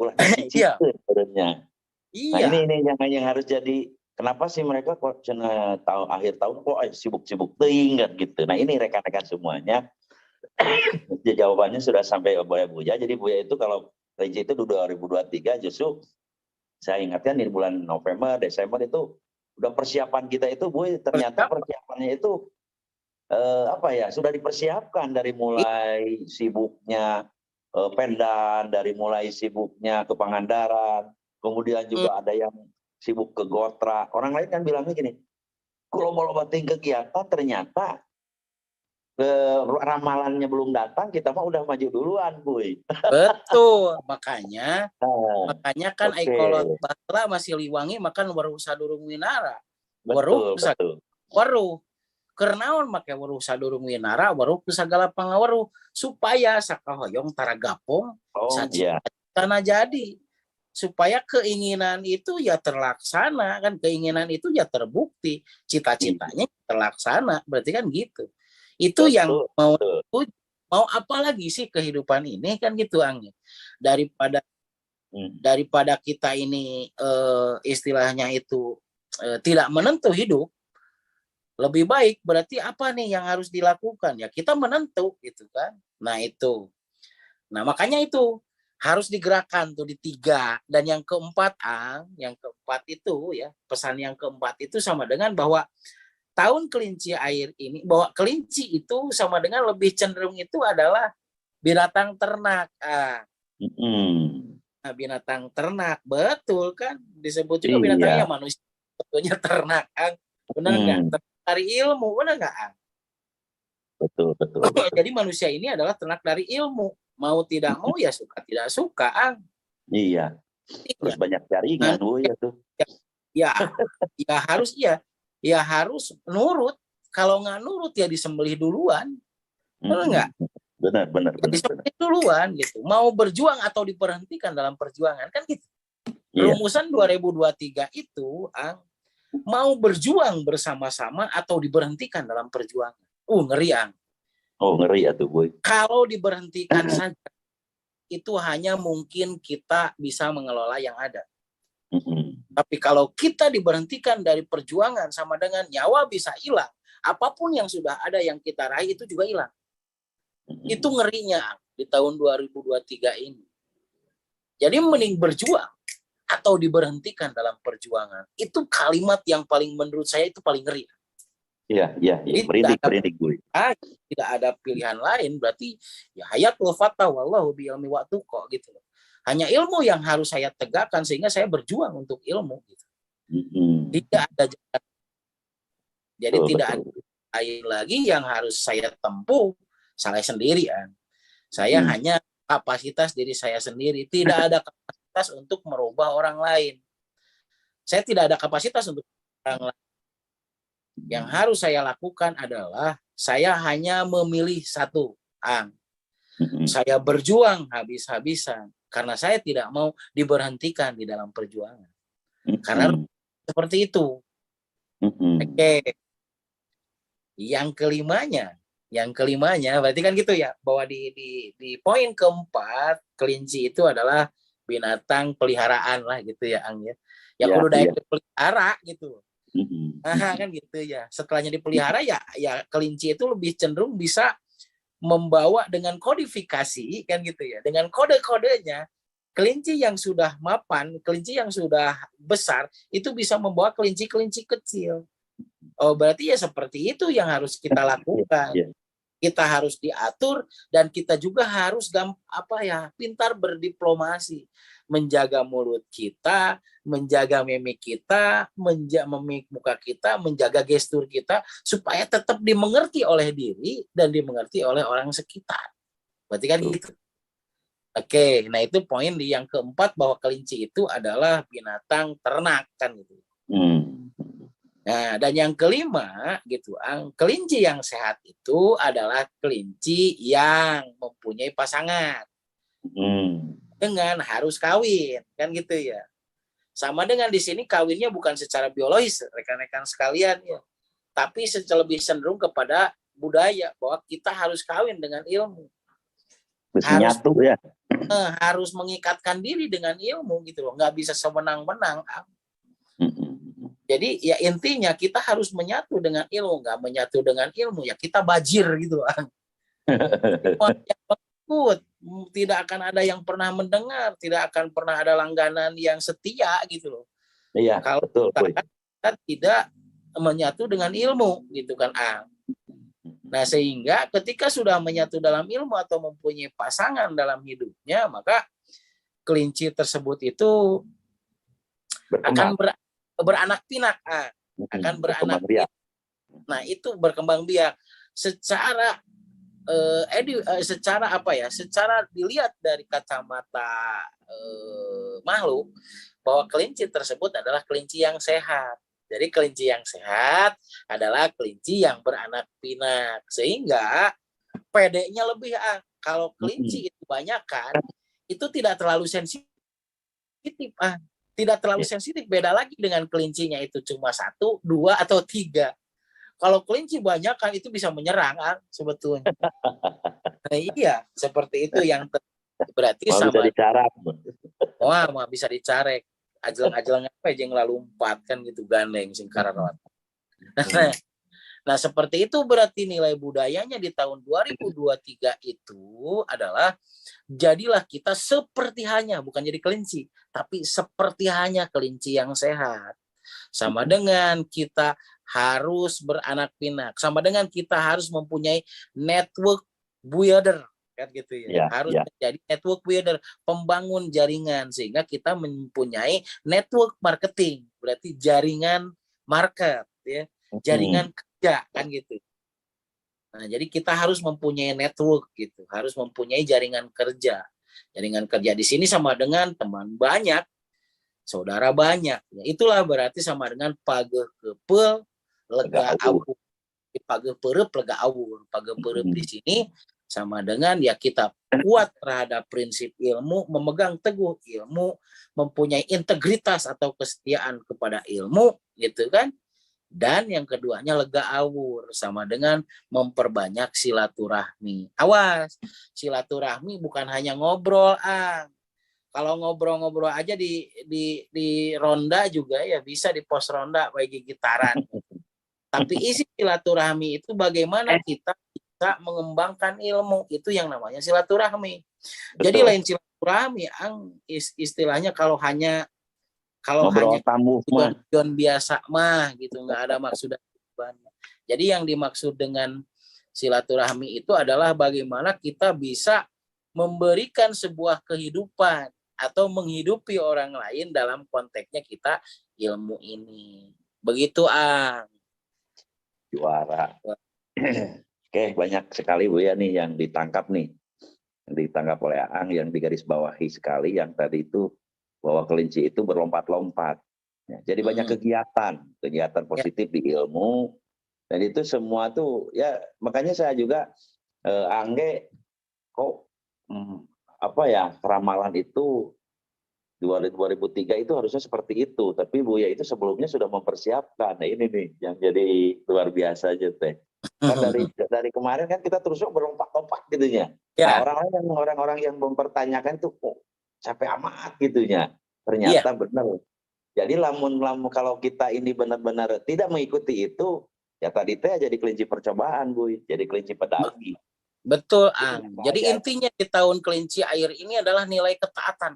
Iya. Sebenarnya. Nah ini yang harus jadi, kenapa sih mereka kok akhir tahun kok sibuk-sibuk tinggal gitu. Nah ini rekan-rekan semuanya jawabannya sudah sampai Buya. Jadi Buya itu kalau kelinci itu 2023 justru saya ingatkan di bulan November, Desember itu udah persiapan kita itu, Boy, ternyata persiapannya itu sudah dipersiapkan dari mulai sibuknya Pendan, dari mulai sibuknya ke Pangandaran, kemudian juga ada yang sibuk ke Gotra. Orang lain kan bilangnya gini, kalau mau bating kegiatan ternyata ramalannya belum datang, kita mah udah maju duluan, Boy. Betul, makanya kan Oke. kalau bala masih liwangi makan waruh sadurung winara. Betul, Waruh betul. waruh. Kernaon make waruh sadurung winara, waruh segala pangawaruh supaya sakahoyong tara gapong tanah jadi. Supaya keinginan itu ya terlaksana, kan keinginan itu ya terbukti, cita-citanya terlaksana, berarti kan gitu. Itu betul, yang mau apa lagi sih kehidupan ini, kan gitu, Angin. Daripada kita ini istilahnya itu tidak menentu hidup, lebih baik berarti apa nih yang harus dilakukan, ya kita menentu gitu kan. Nah itu, nah makanya itu harus digerakkan tuh di 3. Dan yang keempat, yang keempat itu ya, pesan yang keempat itu sama dengan bahwa tahun kelinci air ini, bahwa kelinci itu sama dengan lebih cenderung itu adalah binatang ternak. Nah, binatang ternak, betul kan? Disebut juga binatangnya manusia, sebetulnya ternak, benar nggak? Dari ilmu, benar nggak? Betul. Jadi manusia ini adalah ternak dari ilmu. Mau tidak mau ya suka tidak suka, Iya. Terus banyak jaringan, ya tuh. Ya harus nurut. Kalau nggak nurut ya disembelih duluan, benar nggak? Benar. Disembelih duluan gitu. Mau berjuang atau diberhentikan dalam perjuangan, kan gitu. Rumusan 2023 itu, mau berjuang bersama-sama atau diberhentikan dalam perjuangan. Ngeri, ngeri ya tuh, Boy. Kalau diberhentikan saja, itu hanya mungkin kita bisa mengelola yang ada. Tapi kalau kita diberhentikan dari perjuangan, sama dengan nyawa bisa hilang. Apapun yang sudah ada yang kita raih itu juga hilang. Itu ngerinya di tahun 2023 ini. Jadi mending berjuang atau diberhentikan dalam perjuangan. Itu kalimat yang paling, menurut saya itu paling ngeri. Iya. Merinding gue. Tidak ada pilihan lain, berarti ya hayatul fatah wallahu bi ilmi wa tuqa gitu. Hanya ilmu yang harus saya tegakkan sehingga saya berjuang untuk ilmu gitu. Tidak ada jalan. Jadi tidak ada lain lagi yang harus saya tempuh saya sendirian. Saya hanya kapasitas diri saya sendiri, tidak ada kapasitas untuk merubah orang lain. Saya tidak ada kapasitas untuk orang lain. Yang harus saya lakukan adalah saya hanya memilih satu, saya berjuang habis-habisan karena saya tidak mau diberhentikan di dalam perjuangan. Karena seperti itu. Oke. Yang kelimanya berarti kan gitu ya, bahwa di poin keempat, kelinci itu adalah binatang peliharaan lah gitu ya, ya kudu daek dipelihara gitu. Kan gitu ya. Setelahnya dipelihara ya kelinci itu lebih cenderung bisa membawa dengan kodifikasi, kan gitu ya, dengan kode-kodenya. Kelinci yang sudah mapan, kelinci yang sudah besar itu bisa membawa kelinci-kelinci kecil. Berarti ya seperti itu yang harus kita lakukan. Kita harus diatur dan kita juga harus pintar berdiplomasi, menjaga mulut kita, menjaga mimik kita, mimik muka kita, menjaga gestur kita supaya tetap dimengerti oleh diri dan dimengerti oleh orang sekitar. Berarti kan gitu. Oke, nah itu poin di yang keempat, bahwa kelinci itu adalah binatang ternak, kan gitu. Nah, dan yang kelima gitu, kelinci yang sehat itu adalah kelinci yang mempunyai pasangan. Dengan harus kawin, kan gitu ya. Sama dengan di sini kawinnya bukan secara biologis, rekan-rekan sekalian ya. Tapi lebih cenderung kepada budaya, bahwa kita harus kawin dengan ilmu. Harus mengikatkan diri dengan ilmu gitu loh, nggak bisa semenang-menang. Jadi ya intinya kita harus menyatu dengan ilmu, nggak menyatu dengan ilmu ya kita bajir gitu. Tidak akan ada yang pernah mendengar, tidak akan pernah ada langganan yang setia gitu loh. Iya, kalau betul. kita tidak menyatu dengan ilmu gitu kan, Ang. Nah, sehingga ketika sudah menyatu dalam ilmu atau mempunyai pasangan dalam hidupnya, maka kelinci tersebut itu akan Berkembang. beranak pinak, Ang. Akan beranak Berkembang biak. pinak. Nah, itu berkembang biak secara secara apa ya? Secara dilihat dari kacamata makhluk, bahwa kelinci tersebut adalah kelinci yang sehat. Jadi kelinci yang sehat adalah kelinci yang beranak pinak. Sehingga pedenya lebih. Kalau kelinci itu banyak kan, itu tidak terlalu sensitif. Tidak terlalu sensitif. Beda lagi dengan kelincinya itu cuma 1, 2, atau 3. Kalau kelinci banyak kan itu bisa menyerang sebetulnya. Nah, iya, seperti itu yang berarti Mau bisa sama. dicarap. Wah, mah bisa dicarek. Ajelang-ajelang apa aja yang lalu 4 kan gitu, gandeng sing karawat. Nah, seperti itu berarti nilai budayanya di tahun 2023 itu adalah jadilah kita seperti hanya, bukan jadi kelinci, tapi seperti hanya kelinci yang sehat. Sama dengan kita harus beranak pinak, sama dengan kita harus mempunyai network builder kan gitu ya. Harus menjadi network builder, pembangun jaringan, sehingga kita mempunyai network marketing, berarti jaringan market ya, jaringan kerja kan gitu. Nah, jadi kita harus mempunyai network gitu, harus mempunyai jaringan kerja. Jaringan kerja di sini sama dengan teman banyak, saudara banyak. Ya, itulah berarti sama dengan pageh kepel lega awur. Pageh perep lega awur. Pageh perep di sini sama dengan ya kita kuat terhadap prinsip ilmu, memegang teguh ilmu, mempunyai integritas atau kesetiaan kepada ilmu, gitu kan? Dan yang keduanya lega awur, sama dengan memperbanyak silaturahmi. Awas, silaturahmi bukan hanya ngobrol, kalau ngobrol-ngobrol aja di ronda juga ya bisa di pos ronda bagi gitaran. Tapi isi silaturahmi itu bagaimana kita bisa mengembangkan ilmu, itu yang namanya silaturahmi. Jadi lain silaturahmi, istilahnya kalau hanya tujuan biasa mah gitu, nggak ada maksud dan tujuannya. Jadi yang dimaksud dengan silaturahmi itu adalah bagaimana kita bisa memberikan sebuah kehidupan atau menghidupi orang lain dalam konteksnya kita ilmu ini. Begitu, Ang. Juara. Oke, banyak sekali Bu ya nih yang ditangkap nih. Yang ditangkap oleh Ang, yang digarisbawahi sekali, yang tadi itu bahwa kelinci itu berlompat-lompat. Ya, jadi banyak kegiatan positif di ilmu, dan itu semua tuh ya, makanya saya juga Angge kok apa ya, ramalan itu 2003 itu harusnya seperti itu, tapi Buya itu sebelumnya sudah mempersiapkan. Nah ini nih yang jadi luar biasa aja teh. Kan dari kemarin kan kita terus berlompat-lompat gitunya. Nah, orang-orang yang mempertanyakan tuh kok capek amat gitunya. Ternyata benar. Jadi lamun kalau kita ini benar-benar tidak mengikuti itu, ya tadi teh jadi kelinci percobaan, Bu. Jadi kelinci pedaging. Betul, Ang. Jadi intinya di tahun kelinci air ini adalah nilai ketaatan.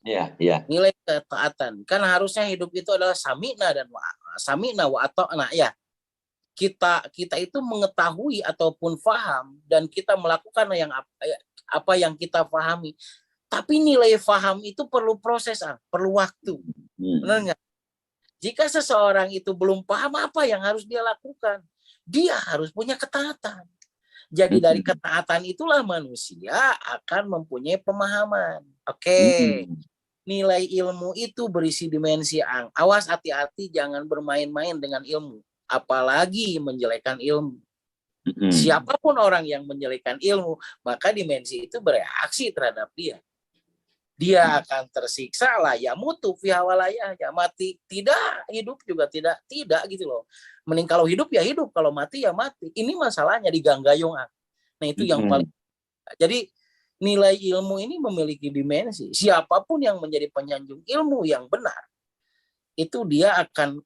Iya. Nilai ketaatan. Kan harusnya hidup itu adalah samina wa ata'na ya. Kita itu mengetahui ataupun paham dan kita melakukan apa yang kita pahami. Tapi nilai paham itu perlu proses, perlu waktu. Benar nggak? Jika seseorang itu belum paham apa yang harus dia lakukan, dia harus punya ketaatan. Jadi dari ketaatan itulah manusia akan mempunyai pemahaman. Oke. Nilai ilmu itu berisi dimensi, Ang. Awas, hati-hati jangan bermain-main dengan ilmu, apalagi menjelekan ilmu. Siapapun orang yang menjelekan ilmu, maka dimensi itu bereaksi terhadap dia. Dia akan tersiksa lah, ya mutu fi hawalaya, ya mati. Tidak, hidup juga tidak gitu loh. Mending kalau hidup ya hidup, kalau mati ya mati. Ini masalahnya di Ganggayung. Nah, itu yang paling. Jadi nilai ilmu ini memiliki dimensi. Siapapun yang menjadi penyanjung ilmu yang benar, itu dia akan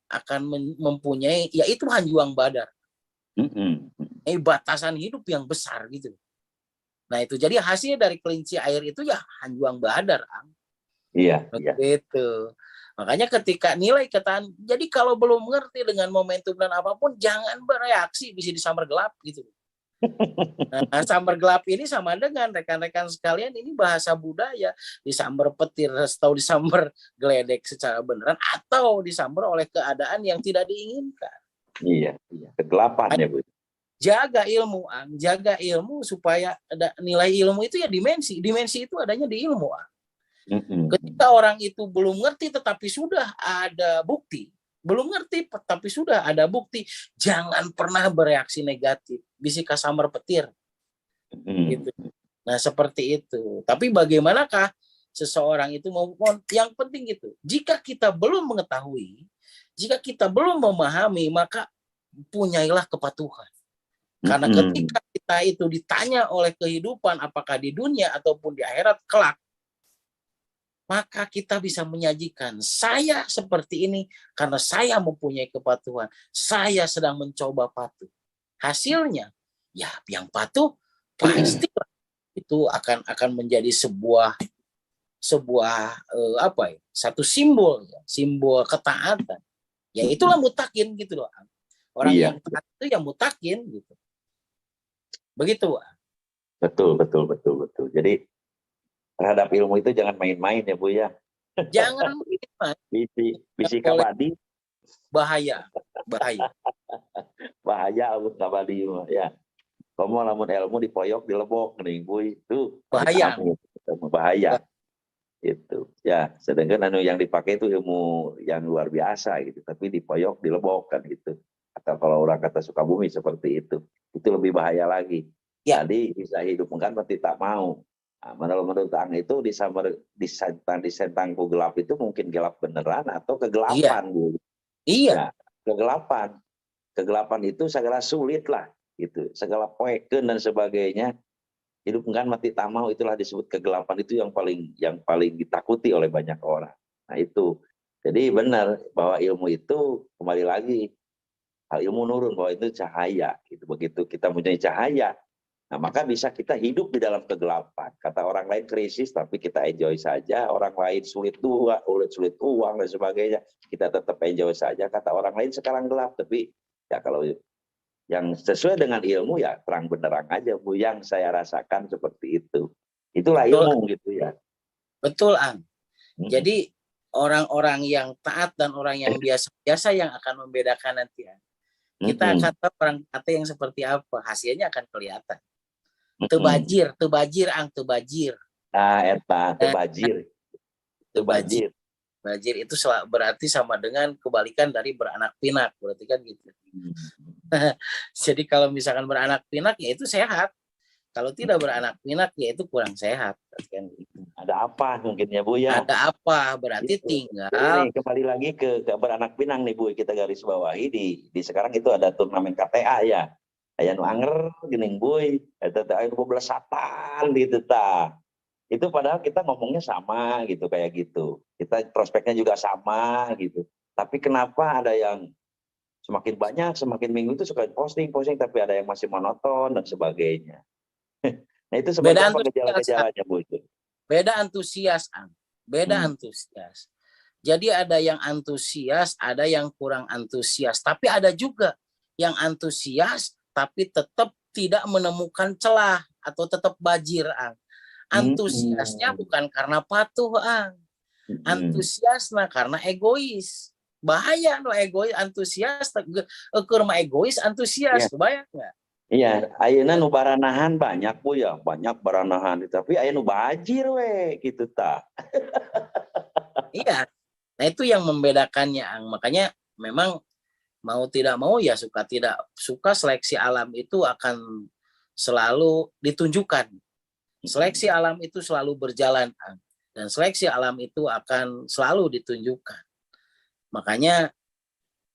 mempunyai, yaitu hanjuang badar. Batasan hidup yang besar gitu. Nah, itu jadi hasil dari kelinci air itu ya hanjuang badar, Ang. Iya. Itu. Makanya ketika nilai ketahan, jadi kalau belum mengerti dengan momentum dan apapun, jangan bereaksi, bisa disambar gelap gitu. Nah, sambar gelap ini sama dengan rekan-rekan sekalian, ini bahasa budaya, disambar petir atau disambar geledek secara beneran, atau disambar oleh keadaan yang tidak diinginkan. Iya, kegelapan ya Bu. Jaga ilmu, Ang. Jaga ilmu supaya ada nilai ilmu itu ya dimensi. Dimensi itu adanya di ilmu, Ang. Ketika orang itu belum ngerti tetapi sudah ada bukti, belum ngerti tapi sudah ada bukti, jangan pernah bereaksi negatif, bisa kasamar petir. Gitu. Nah, seperti itu. Tapi bagaimanakah seseorang itu mau, yang penting gitu. Jika kita belum mengetahui, jika kita belum memahami, maka punyailah kepatuhan. Karena ketika kita itu ditanya oleh kehidupan, apakah di dunia ataupun di akhirat kelak, maka kita bisa menyajikan, saya seperti ini karena saya mempunyai kepatuhan. Saya sedang mencoba patuh. Hasilnya, ya yang patuh pasti itu akan menjadi sebuah satu simbol ketaatan. Ya itulah mutakin gitu loh. Orang yang taat itu yang mutakin gitu. Begitu. Betul. Jadi terhadap ilmu itu jangan main-main ya Bu ya. Jangan main-main. Bisi kabadi. Bahaya. Bahaya abut kabadi ya. Kamu lamun ilmu dipoyok dilebok nih Bu itu bahaya. Bahaya. Itu ya, sedangkan yang dipakai itu ilmu yang luar biasa gitu, tapi dipoyok dilebok kan gitu. Atau kalau orang kata Sukabumi seperti itu lebih bahaya lagi. Ya. Jadi bisa hidup kan tapi tak mau. Nah, menurut Ang itu disentang gelap itu mungkin gelap beneran atau kegelapan Bu. Iya. Ya, kegelapan itu segala sulit lah gitu, segala poeken dan sebagainya. Hidup kan mati tak mau, itulah disebut kegelapan, itu yang paling ditakuti oleh banyak orang. Nah itu, jadi benar bahwa ilmu itu kembali lagi, ilmu nurun bahwa itu cahaya. Gitu. Begitu kita mempunyai cahaya, nah maka bisa kita hidup di dalam kegelapan. Kata orang lain krisis, tapi kita enjoy saja. Orang lain sulit uang dan sebagainya, kita tetap enjoy saja. Kata orang lain sekarang gelap, tapi ya kalau yang sesuai dengan ilmu ya terang benderang aja Bu, yang saya rasakan seperti itu. Itulah Betul. Ilmu gitu ya. Betul, Ang. Jadi orang-orang yang taat dan orang yang biasa yang akan membedakan nanti ya. Kita akan tahu orang taat yang seperti apa, hasilnya akan kelihatan. Tebajir, Ang, tebajir. Nah, eta tebajir. Bajir itu berarti sama dengan kebalikan dari beranak pinak, berarti kan gitu. Jadi kalau misalkan beranak pinak ya itu sehat. Kalau tidak beranak pinak ya itu kurang sehat. Kan gitu. Ada apa mungkin ya Bu ya? Ada apa berarti itu. Tinggal. Ini kembali lagi ke beranak pinang nih Bu, kita garis bawahi di sekarang itu ada turnamen KTA ya. Aya nu anger geuning Bu, eta teh aya 12 satan gitu tah. Itu padahal kita ngomongnya sama gitu, kayak gitu. Kita prospeknya juga sama gitu. Tapi kenapa ada yang semakin banyak, semakin minggu itu suka posting, tapi ada yang masih monoton dan sebagainya. Nah itu sebenarnya apa gejala-gejalanya Bu? Beda antusias, Ang. Beda antusias. Jadi ada yang antusias, ada yang kurang antusias. Tapi ada juga yang antusias, tapi tetap tidak menemukan celah atau tetap bajir, Ang. Antusiasnya bukan karena patuh, Ang. Antusiasnya karena egois. Bahaya no egois, antusias, kurma egois, antusias, kebayang nggak? Iya, ayeuna nu baranahan banyak Bu ya, banyak baranahan, tapi aya nu bajir we gitu tah. Iya. Nah itu yang membedakannya, Ang. Makanya memang mau tidak mau ya suka tidak suka seleksi alam itu akan selalu ditunjukkan. Seleksi alam itu selalu berjalan, Ang. Dan seleksi alam itu akan selalu ditunjukkan. Makanya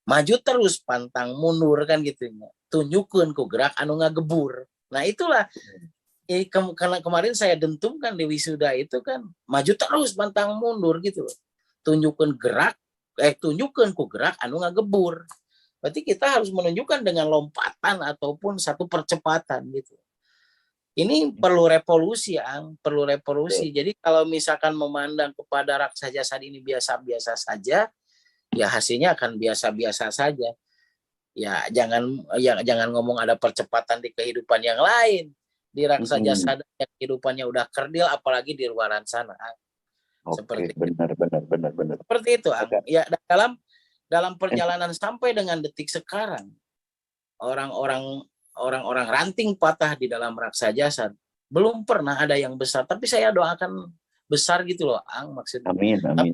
maju terus pantang mundur kan gitu. Tunjukkan ku gerak anu ngagebur. Nah itulah karena kemarin saya dentumkan di wisuda itu kan maju terus pantang mundur gitu. Tunjukkan ku gerak anu ngagebur. Berarti kita harus menunjukkan dengan lompatan ataupun satu percepatan gitu. Ini perlu revolusi, Ang, perlu revolusi. Jadi kalau misalkan memandang kepada raksa jasad ini biasa-biasa saja, ya hasilnya akan biasa-biasa saja. Ya jangan ngomong ada percepatan di kehidupan yang lain. Di raksa jasad yang kehidupannya udah kerdil, apalagi di luaran sana. Oke, benar. Seperti itu, Ang. Ya dalam perjalanan sampai dengan detik sekarang, orang-orang ranting patah di dalam raksa jasad belum pernah ada yang besar, tapi saya doakan besar gitu loh, Ang, maksudnya. Amin. Tapi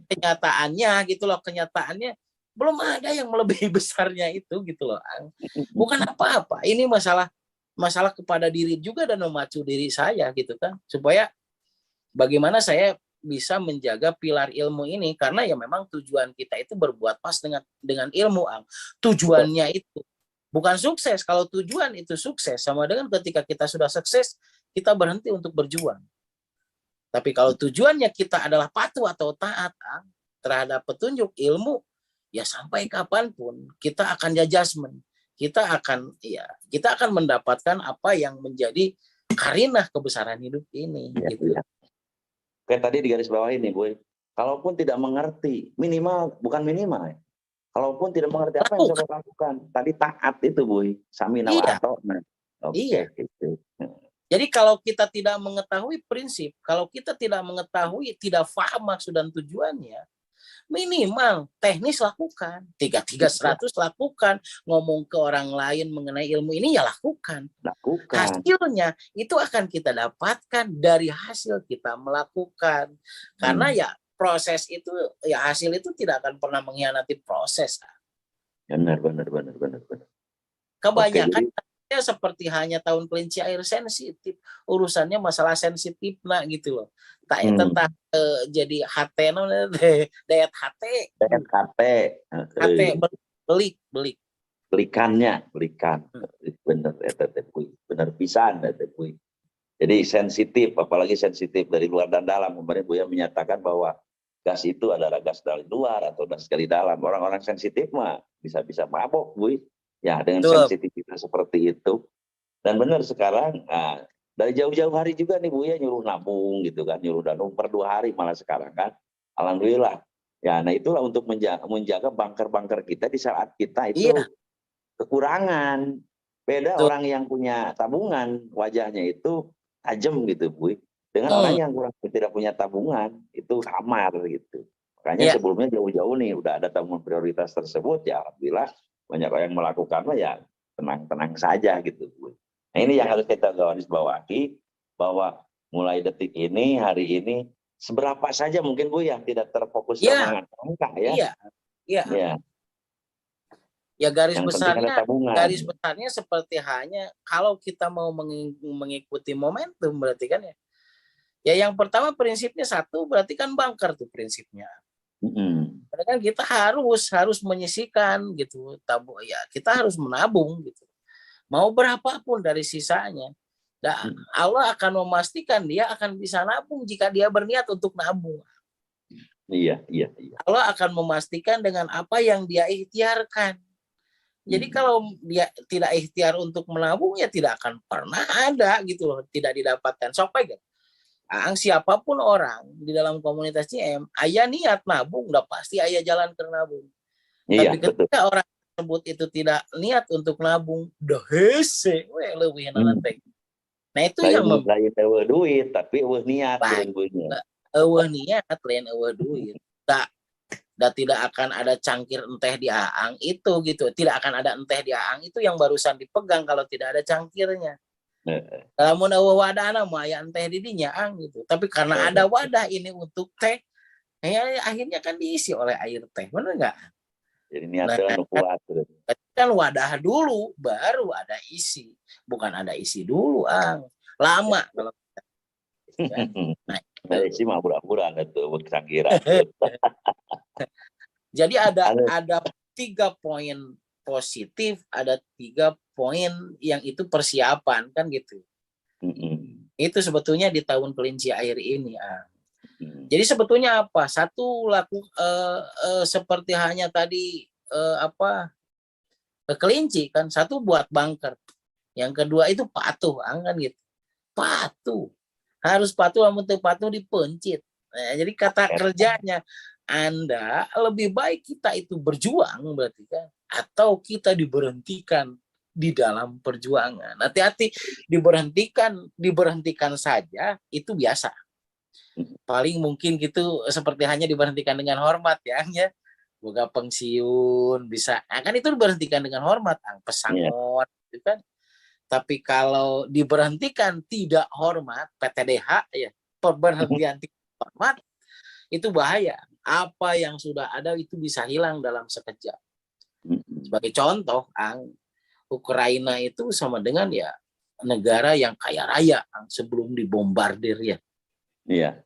kenyataannya belum ada yang melebihi besarnya itu gitu loh, Ang. Bukan apa-apa, ini masalah kepada diri juga dan memacu diri saya gitu kan, supaya bagaimana saya bisa menjaga pilar ilmu ini, karena ya memang tujuan kita itu berbuat pas dengan ilmu, Ang. Tujuannya itu bukan sukses. Kalau tujuan itu sukses, sama dengan ketika kita sudah sukses, kita berhenti untuk berjuang. Tapi kalau tujuannya kita adalah patuh atau taat terhadap petunjuk ilmu, ya sampai kapanpun kita akan judgment. Kita akan mendapatkan apa yang menjadi karinah kebesaran hidup ini. Ya, gitu. ya. Oke, tadi di garis bawah ini, Bu. Kalaupun tidak mengerti, bukan minimal ya. Kalaupun tidak mengerti apa yang saya lakukan, tadi taat itu, Bu. Samina wa ata'na. Iya. Gitu. Jadi kalau kita tidak mengetahui prinsip, kalau kita tidak mengetahui, tidak paham maksud dan tujuannya, minimal teknis lakukan, 3-3-100 lakukan, ngomong ke orang lain mengenai ilmu ini ya lakukan. Hasilnya itu akan kita dapatkan dari hasil kita melakukan. Karena ya proses itu, ya hasil itu tidak akan pernah mengkhianati proses. Benar. Kebanyakan seperti hanya tahun kelinci air sensitif, urusannya masalah sensitif gitu loh. Tak tentang jadi HT dayat HT belikan bener pisan. Jadi sensitif, apalagi sensitif dari luar dan dalam. Kemarin Buya menyatakan bahwa gas itu adalah gas dari luar atau gas dari dalam. Orang-orang sensitif mah bisa mabok, Bu. Ya, dengan sensitivitas seperti itu. Dan benar sekarang, dari jauh-jauh hari juga nih Buya nyuruh nabung gitu kan, nyuruh nabung per 2 hari malah sekarang kan. Alhamdulillah. Ya, nah itulah untuk menjaga bunker-bunker kita di saat kita itu kekurangan. Beda orang yang punya tabungan, wajahnya itu tajam gitu, Bu. Dengan orang yang tidak punya tabungan, itu samar gitu. Makanya sebelumnya jauh-jauh nih udah ada tabungan prioritas tersebut, ya alhamdulillah banyak orang yang melakukannya, ya tenang-tenang saja gitu, Bu. Nah ini yang harus kita garis bawahi, bahwa mulai detik ini, hari ini, seberapa saja mungkin Bu ya tidak terfokus sama angka ya. Iya. Ya garis besarnya seperti hanya kalau kita mau mengikuti momentum berarti kan ya. Ya yang pertama prinsipnya satu, berarti kan bunker tuh prinsipnya. Karena kan kita harus menyisihkan gitu, ya kita harus menabung gitu. Mau berapapun dari sisanya. Dan Allah akan memastikan dia akan bisa nabung jika dia berniat untuk nabung. Iya. Allah akan memastikan dengan apa yang dia ikhtiarkan. Jadi kalau dia tidak ikhtiar untuk menabung, ya tidak akan pernah ada gitu loh, tidak didapatkan. Sampai gitu. Siapapun orang di dalam komunitas CM, ayah niat nabung, udah pasti ayah jalan ke nabung. Tapi ketika orang tersebut itu tidak niat untuk nabung, udah hese, lebih nanti. Nah itu yang duit, tapi niat. Niat, lain duit. Dan tidak akan ada cangkir enteh di aang itu gitu. Tidak akan ada enteh di aang itu yang barusan dipegang kalau tidak ada cangkirnya. Kalau mau wadah mah ya enteh didinya ang gitu. Tapi karena ada wadah ini untuk teh, ya akhirnya kan diisi oleh air teh. Benar nggak? Jadi niatnya kuat. Kan wadah dulu baru ada isi. Bukan ada isi dulu ang. Lama kalau isi mah pura-pura itu cangkiran. Jadi ada 3 poin positif, ada 3 poin yang itu persiapan kan gitu. Itu sebetulnya di tahun kelinci air ini. Jadi sebetulnya apa? Satu seperti hanya tadi kelinci kan, satu buat bunker. Yang kedua itu patuh kan gitu. patuh. Harus patuh, namun patuh dipencit. Nah, jadi kata kerjanya, Anda lebih baik kita itu berjuang berarti kan, atau kita diberhentikan di dalam perjuangan. Hati-hati, diberhentikan saja itu biasa. Paling mungkin gitu seperti hanya diberhentikan dengan hormat ya. Boga pensiun bisa. Nah, kan itu diberhentikan dengan hormat, pesangon gitu kan. Tapi kalau diberhentikan tidak hormat, PTDH ya, pemberhentian tidak hormat, itu bahaya. Apa yang sudah ada itu bisa hilang dalam sekejap. Sebagai contoh, Ukraina itu sama dengan ya negara yang kaya raya sebelum dibombardir ya. Iya.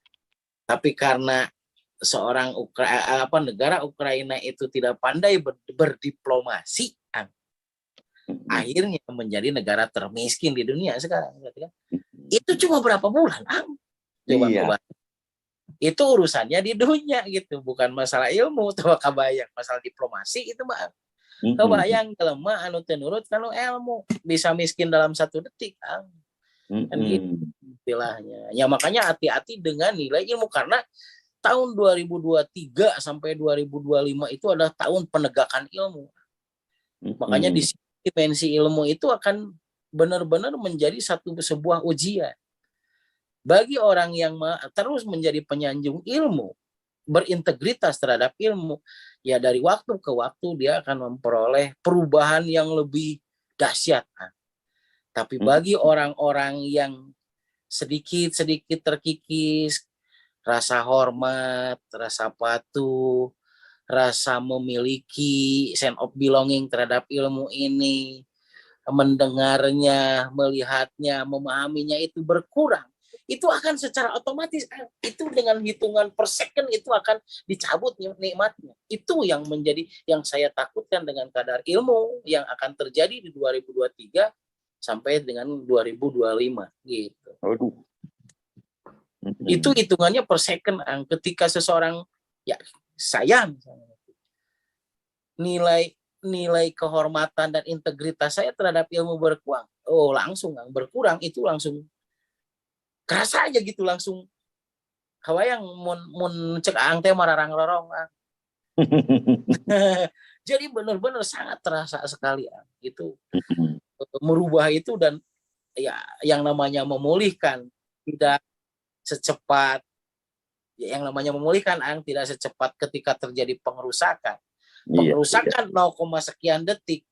Tapi karena seorang negara Ukraina itu tidak pandai berdiplomasi, akhirnya menjadi negara termiskin di dunia sekarang. Itu cuma berapa bulan, coba. Itu urusannya di dunia gitu, bukan masalah ilmu, tuh kabayang masalah diplomasi itu mah. Kebayang kalau mah anu tenurut kalau ilmu bisa miskin dalam 1 detik, kan gitu istilahnya. Ya makanya hati-hati dengan nilai ilmu, karena tahun 2023 sampai 2025 itu adalah tahun penegakan ilmu. Makanya di dimensi ilmu itu akan benar-benar menjadi sebuah ujian. Bagi orang yang terus menjadi penyanjung ilmu, berintegritas terhadap ilmu, ya dari waktu ke waktu dia akan memperoleh perubahan yang lebih dahsyat. Tapi bagi orang-orang yang sedikit-sedikit terkikis, rasa hormat, rasa patuh, rasa memiliki sense of belonging terhadap ilmu ini, mendengarnya, melihatnya, memahaminya itu berkurang, itu akan secara otomatis itu dengan hitungan per second itu akan dicabut nikmatnya. Itu yang menjadi yang saya takutkan dengan kadar ilmu yang akan terjadi di 2023 sampai dengan 2025 gitu. Itu hitungannya per second, ketika seseorang ya saya nilai kehormatan dan integritas saya terhadap ilmu berkurang, langsung berkurang, itu langsung kerasa aja gitu, langsung kawayang mun cek teh mararang lorong. Jadi benar-benar sangat terasa sekali itu merubah itu. Dan ya yang namanya memulihkan tidak secepat yang namanya memulihkan tidak secepat ketika terjadi pengerusakan. Pengerusakan 0, sekian detik.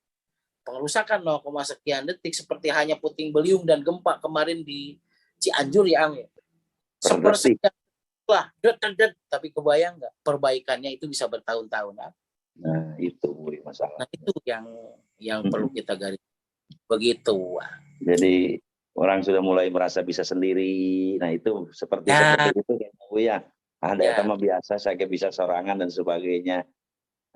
Pengerusakan 0, sekian detik seperti hanya puting beliung dan gempa kemarin di Cianjur ya, sepersekian lah, tapi kebayang nggak perbaikannya itu bisa bertahun-tahun. Nah itu masalah. Nah itu yang perlu kita garis begitu. Jadi orang sudah mulai merasa bisa sendiri. Nah itu seperti itu ya. Ada sama biasa saya bisa sorangan dan sebagainya.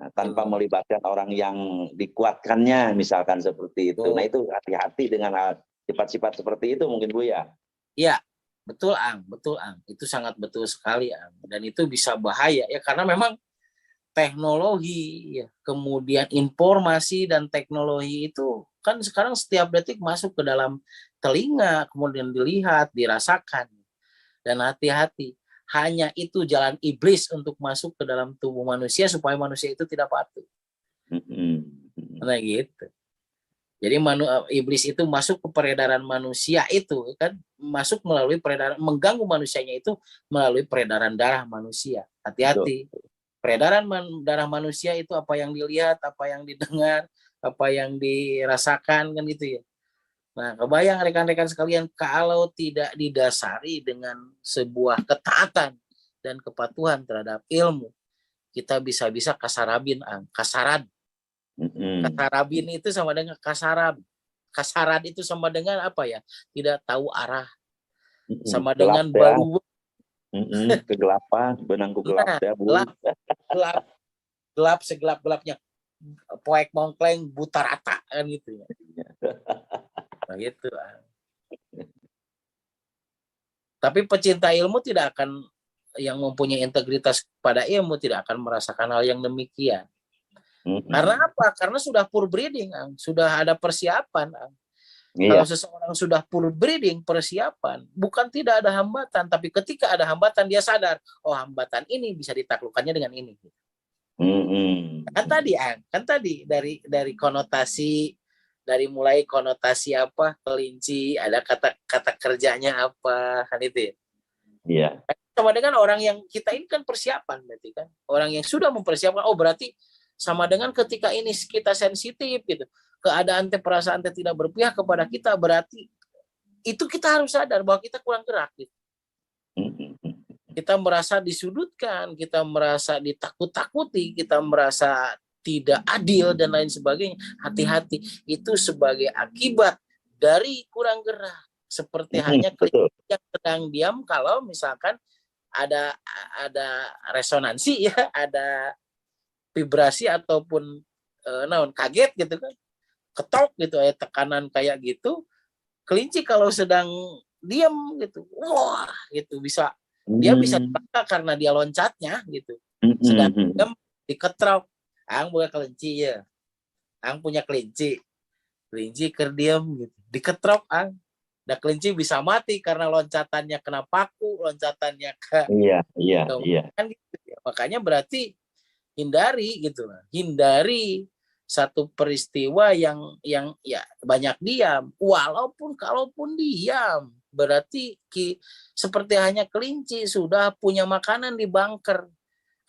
Nah, tanpa melibatkan orang yang dikuatkannya, misalkan seperti itu. Nah itu hati-hati dengan sifat-sifat seperti itu mungkin Bu ya. Iya, betul betul itu sangat betul sekali dan itu bisa bahaya ya, karena memang teknologi ya, kemudian informasi dan teknologi itu kan sekarang setiap detik masuk ke dalam telinga, kemudian dilihat, dirasakan. Dan hati-hati, hanya itu jalan iblis untuk masuk ke dalam tubuh manusia supaya manusia itu tidak patuh. Nah gitu. Jadi iblis itu masuk ke peredaran manusia itu kan, masuk melalui peredaran, mengganggu manusianya itu melalui peredaran darah manusia. Hati-hati. Peredaran darah manusia itu apa yang dilihat, apa yang didengar, apa yang dirasakan kan gitu ya. Nah, kebayang rekan-rekan sekalian kalau tidak didasari dengan sebuah ketaatan dan kepatuhan terhadap ilmu, kita bisa-bisa kasaran. Kasarabin itu sama dengan kasaran. Kasaran itu sama dengan apa ya? Tidak tahu arah. Sama dengan baru. Kegelapan, benangku gelap ya Bu. Gelap segelap-gelapnya. Poek mongkleng buta rata kan gitu ya. Nah gitu. Tapi pecinta ilmu tidak akan, yang mempunyai integritas pada ilmu tidak akan merasakan hal yang demikian. Karena apa? Karena sudah full breeding, sudah ada persiapan. Kalau Iya. seseorang sudah full breeding, persiapan, bukan tidak ada hambatan, tapi ketika ada hambatan dia sadar, oh hambatan ini bisa ditaklukkannya dengan ini. Mm-mm. Kan tadi dari konotasi, dari mulai konotasi apa kelinci, ada kata kerjanya apa, kan itu ya. Iya. Sama dengan orang yang kita ini kan persiapan berarti kan. Orang yang sudah mempersiapkan, oh berarti sama dengan ketika ini kita sensitif gitu. Keadaan perasaan tidak berpihak kepada kita, berarti itu kita harus sadar bahwa kita kurang gerak gitu. Mm-mm. Kita merasa disudutkan, kita merasa ditakut-takuti, kita merasa tidak adil dan lain sebagainya. Hati-hati, itu sebagai akibat dari kurang gerak. Seperti hanya Betul. kelinci yang sedang diam kalau misalkan ada resonansi ya, ada vibrasi ataupun naon kaget gitu kan, ketok gitu ya, tekanan kayak gitu. Kelinci kalau sedang diam gitu, wah gitu bisa, dia bisa Mm. celaka karena dia loncatnya gitu. Sedang Mm-mm. diam diketrok, ang bukan kelinci ya, ang punya kelinci, kelinci kerdiam gitu, diketrok ang. Nah, kelinci bisa mati karena loncatannya kena paku, loncatannya ke Iya, iya, iya. kan gitu ya. Makanya berarti hindari gitu lah. Hindari satu peristiwa yang ya banyak diam. Walaupun kalaupun diam, berarti seperti hanya kelinci sudah punya makanan di bunker.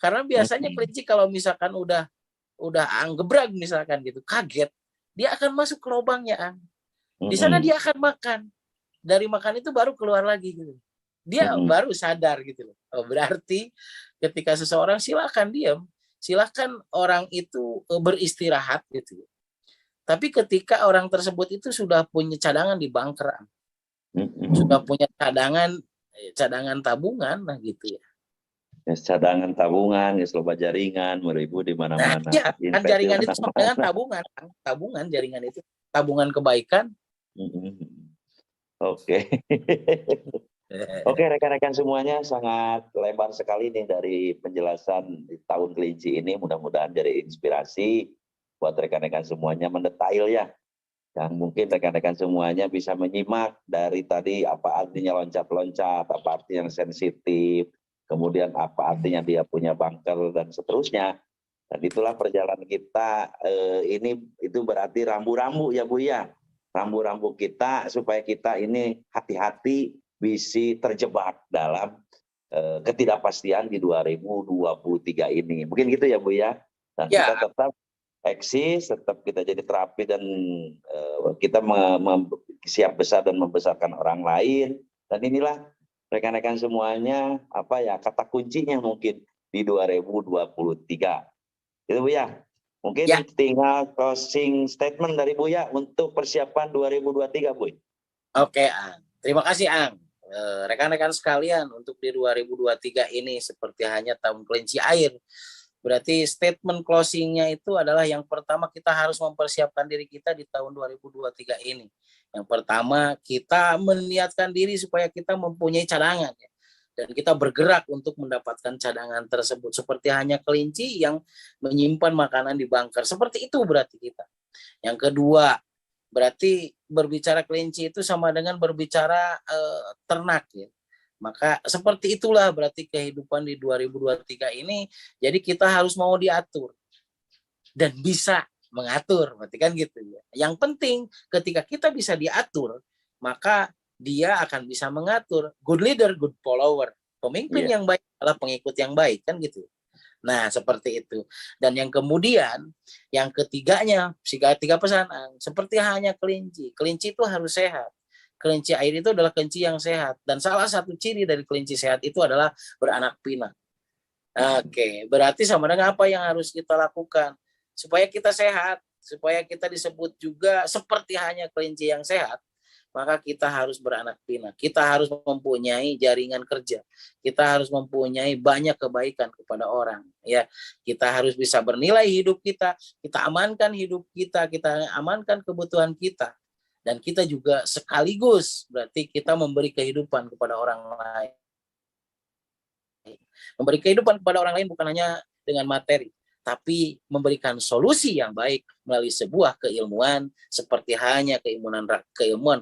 Karena biasanya Mm-mm. kelinci kalau misalkan udah anggebrag misalkan gitu, kaget, dia akan masuk ke lubangnya, Ang. Di sana Mm-mm. dia akan makan. Dari makan itu baru keluar lagi gitu. Dia Mm-mm. baru sadar gitu loh. Oh, berarti ketika seseorang silakan diam, silakan orang itu beristirahat gitu. Tapi ketika orang tersebut itu sudah punya cadangan di bunker, sudah Mm-mm. punya cadangan tabungan lah gitu ya. Ya, cadangan tabungan, ya loba jaringan, meribu di Nah, mana-mana, ya kan invest di jaringan itu sama dengan mana-mana. tabungan, tabungan jaringan itu tabungan kebaikan. Mm-mm. Oke. Oke, rekan-rekan semuanya sangat lebar sekali nih dari penjelasan di tahun kelinci ini. Mudah-mudahan jadi inspirasi buat rekan-rekan semuanya mendetail ya. Dan mungkin rekan-rekan semuanya bisa menyimak dari tadi apa artinya loncat-loncat, apa artinya sensitif, kemudian apa artinya dia punya bunker dan seterusnya. Dan itulah perjalanan kita ini itu berarti rambu-rambu ya Bu ya. Rambu-rambu kita supaya kita ini hati-hati bisa terjebak dalam ketidakpastian di 2023 ini. Mungkin gitu ya Bu ya. Dan kita Ya, tetap eksis, tetap kita jadi terapi dan kita siap besar dan membesarkan orang lain. Dan inilah rekan-rekan semuanya apa ya kata kuncinya mungkin di 2023. Itu Bu ya. ya. Mungkin tinggal closing statement dari Bu ya untuk persiapan 2023 Bu. Oke, Ang. Terima kasih, Ang. Rekan-rekan sekalian, untuk di 2023 ini seperti hanya tahun kelinci air. Berarti statement closingnya itu adalah yang pertama kita harus mempersiapkan diri kita di tahun 2023 ini. Yang pertama kita meniatkan diri supaya kita mempunyai cadangan ya. Dan kita bergerak untuk mendapatkan cadangan tersebut. Seperti hanya kelinci yang menyimpan makanan di bunker. Seperti itu berarti kita. Yang kedua, berarti berbicara kelinci itu sama dengan berbicara ternak ya. Maka seperti itulah berarti kehidupan di 2023 ini. Jadi kita harus mau diatur dan bisa mengatur, berarti kan gitu ya. Yang penting ketika kita bisa diatur, maka dia akan bisa mengatur. Good leader, good follower. Pemimpin Iya. yang baik adalah pengikut yang baik, kan gitu. Nah, seperti itu. Dan yang kemudian, yang ketiganya, tiga pesan, seperti hanya kelinci. Kelinci itu harus sehat. Kelinci air itu adalah kelinci yang sehat. Dan salah satu ciri dari kelinci sehat itu adalah beranak pinak. Oke, berarti sama dengan apa yang harus kita lakukan? Supaya kita sehat, supaya kita disebut juga seperti hanya kelinci yang sehat, maka kita harus beranak pinak. Kita harus mempunyai jaringan kerja. Kita harus mempunyai banyak kebaikan kepada orang. Ya, kita harus bisa bernilai hidup kita amankan hidup kita amankan kebutuhan kita. Dan kita juga sekaligus berarti kita memberi kehidupan kepada orang lain. Memberi kehidupan kepada orang lain bukan hanya dengan materi, tapi memberikan solusi yang baik melalui sebuah keilmuan seperti hanya keilmuan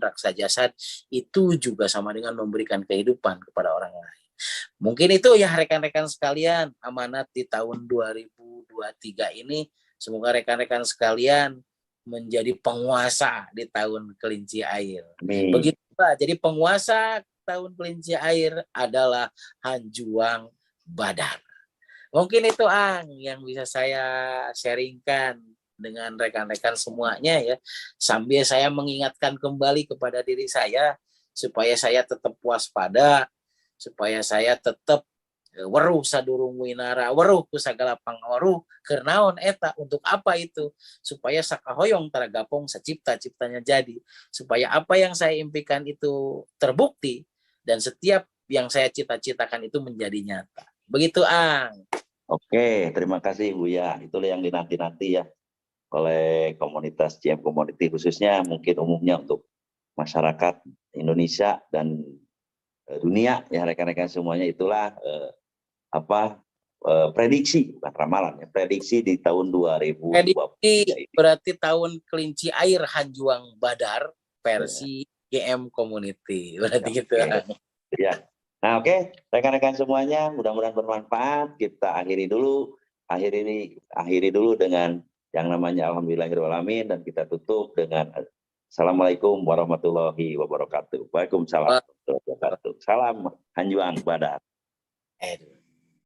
raksa jasad, itu juga sama dengan memberikan kehidupan kepada orang lain. Mungkin itu ya rekan-rekan sekalian, amanat di tahun 2023 ini. Semoga rekan-rekan sekalian menjadi penguasa di tahun kelinci air. Amin. Begitu Pak, jadi penguasa tahun kelinci air adalah Hanjuang Badar. Mungkin itu yang bisa saya sharingkan dengan rekan-rekan semuanya ya. Sambil saya mengingatkan kembali kepada diri saya supaya saya tetap waspada, supaya saya tetap weruh sadurung winara, weruh ku sagala pangaweruh, keur naon eta, untuk apa itu? Supaya sakahoyong taragapong sacipta-ciptanya jadi, supaya apa yang saya impikan itu terbukti dan setiap yang saya cita-citakan itu menjadi nyata. Begitu Oke, terima kasih Buya. Itulah yang dinanti-nanti ya oleh komunitas GM Community, khususnya mungkin umumnya untuk masyarakat Indonesia dan dunia ya rekan-rekan semuanya. Itulah prediksi, bukan ramalan ya, prediksi di tahun 2023 ini. Berarti tahun kelinci air Hanjuang Badar versi GM Community. Berarti gitu. Ya. Nah, oke, rekan-rekan semuanya, mudah-mudahan bermanfaat. Kita akhiri dulu dengan yang namanya alhamdulillahirrahmanirrahim, dan kita tutup dengan assalamualaikum warahmatullahi wabarakatuh. Waalaikumsalam warahmatullahi wabarakatuh. Salam Hanjuang Badar.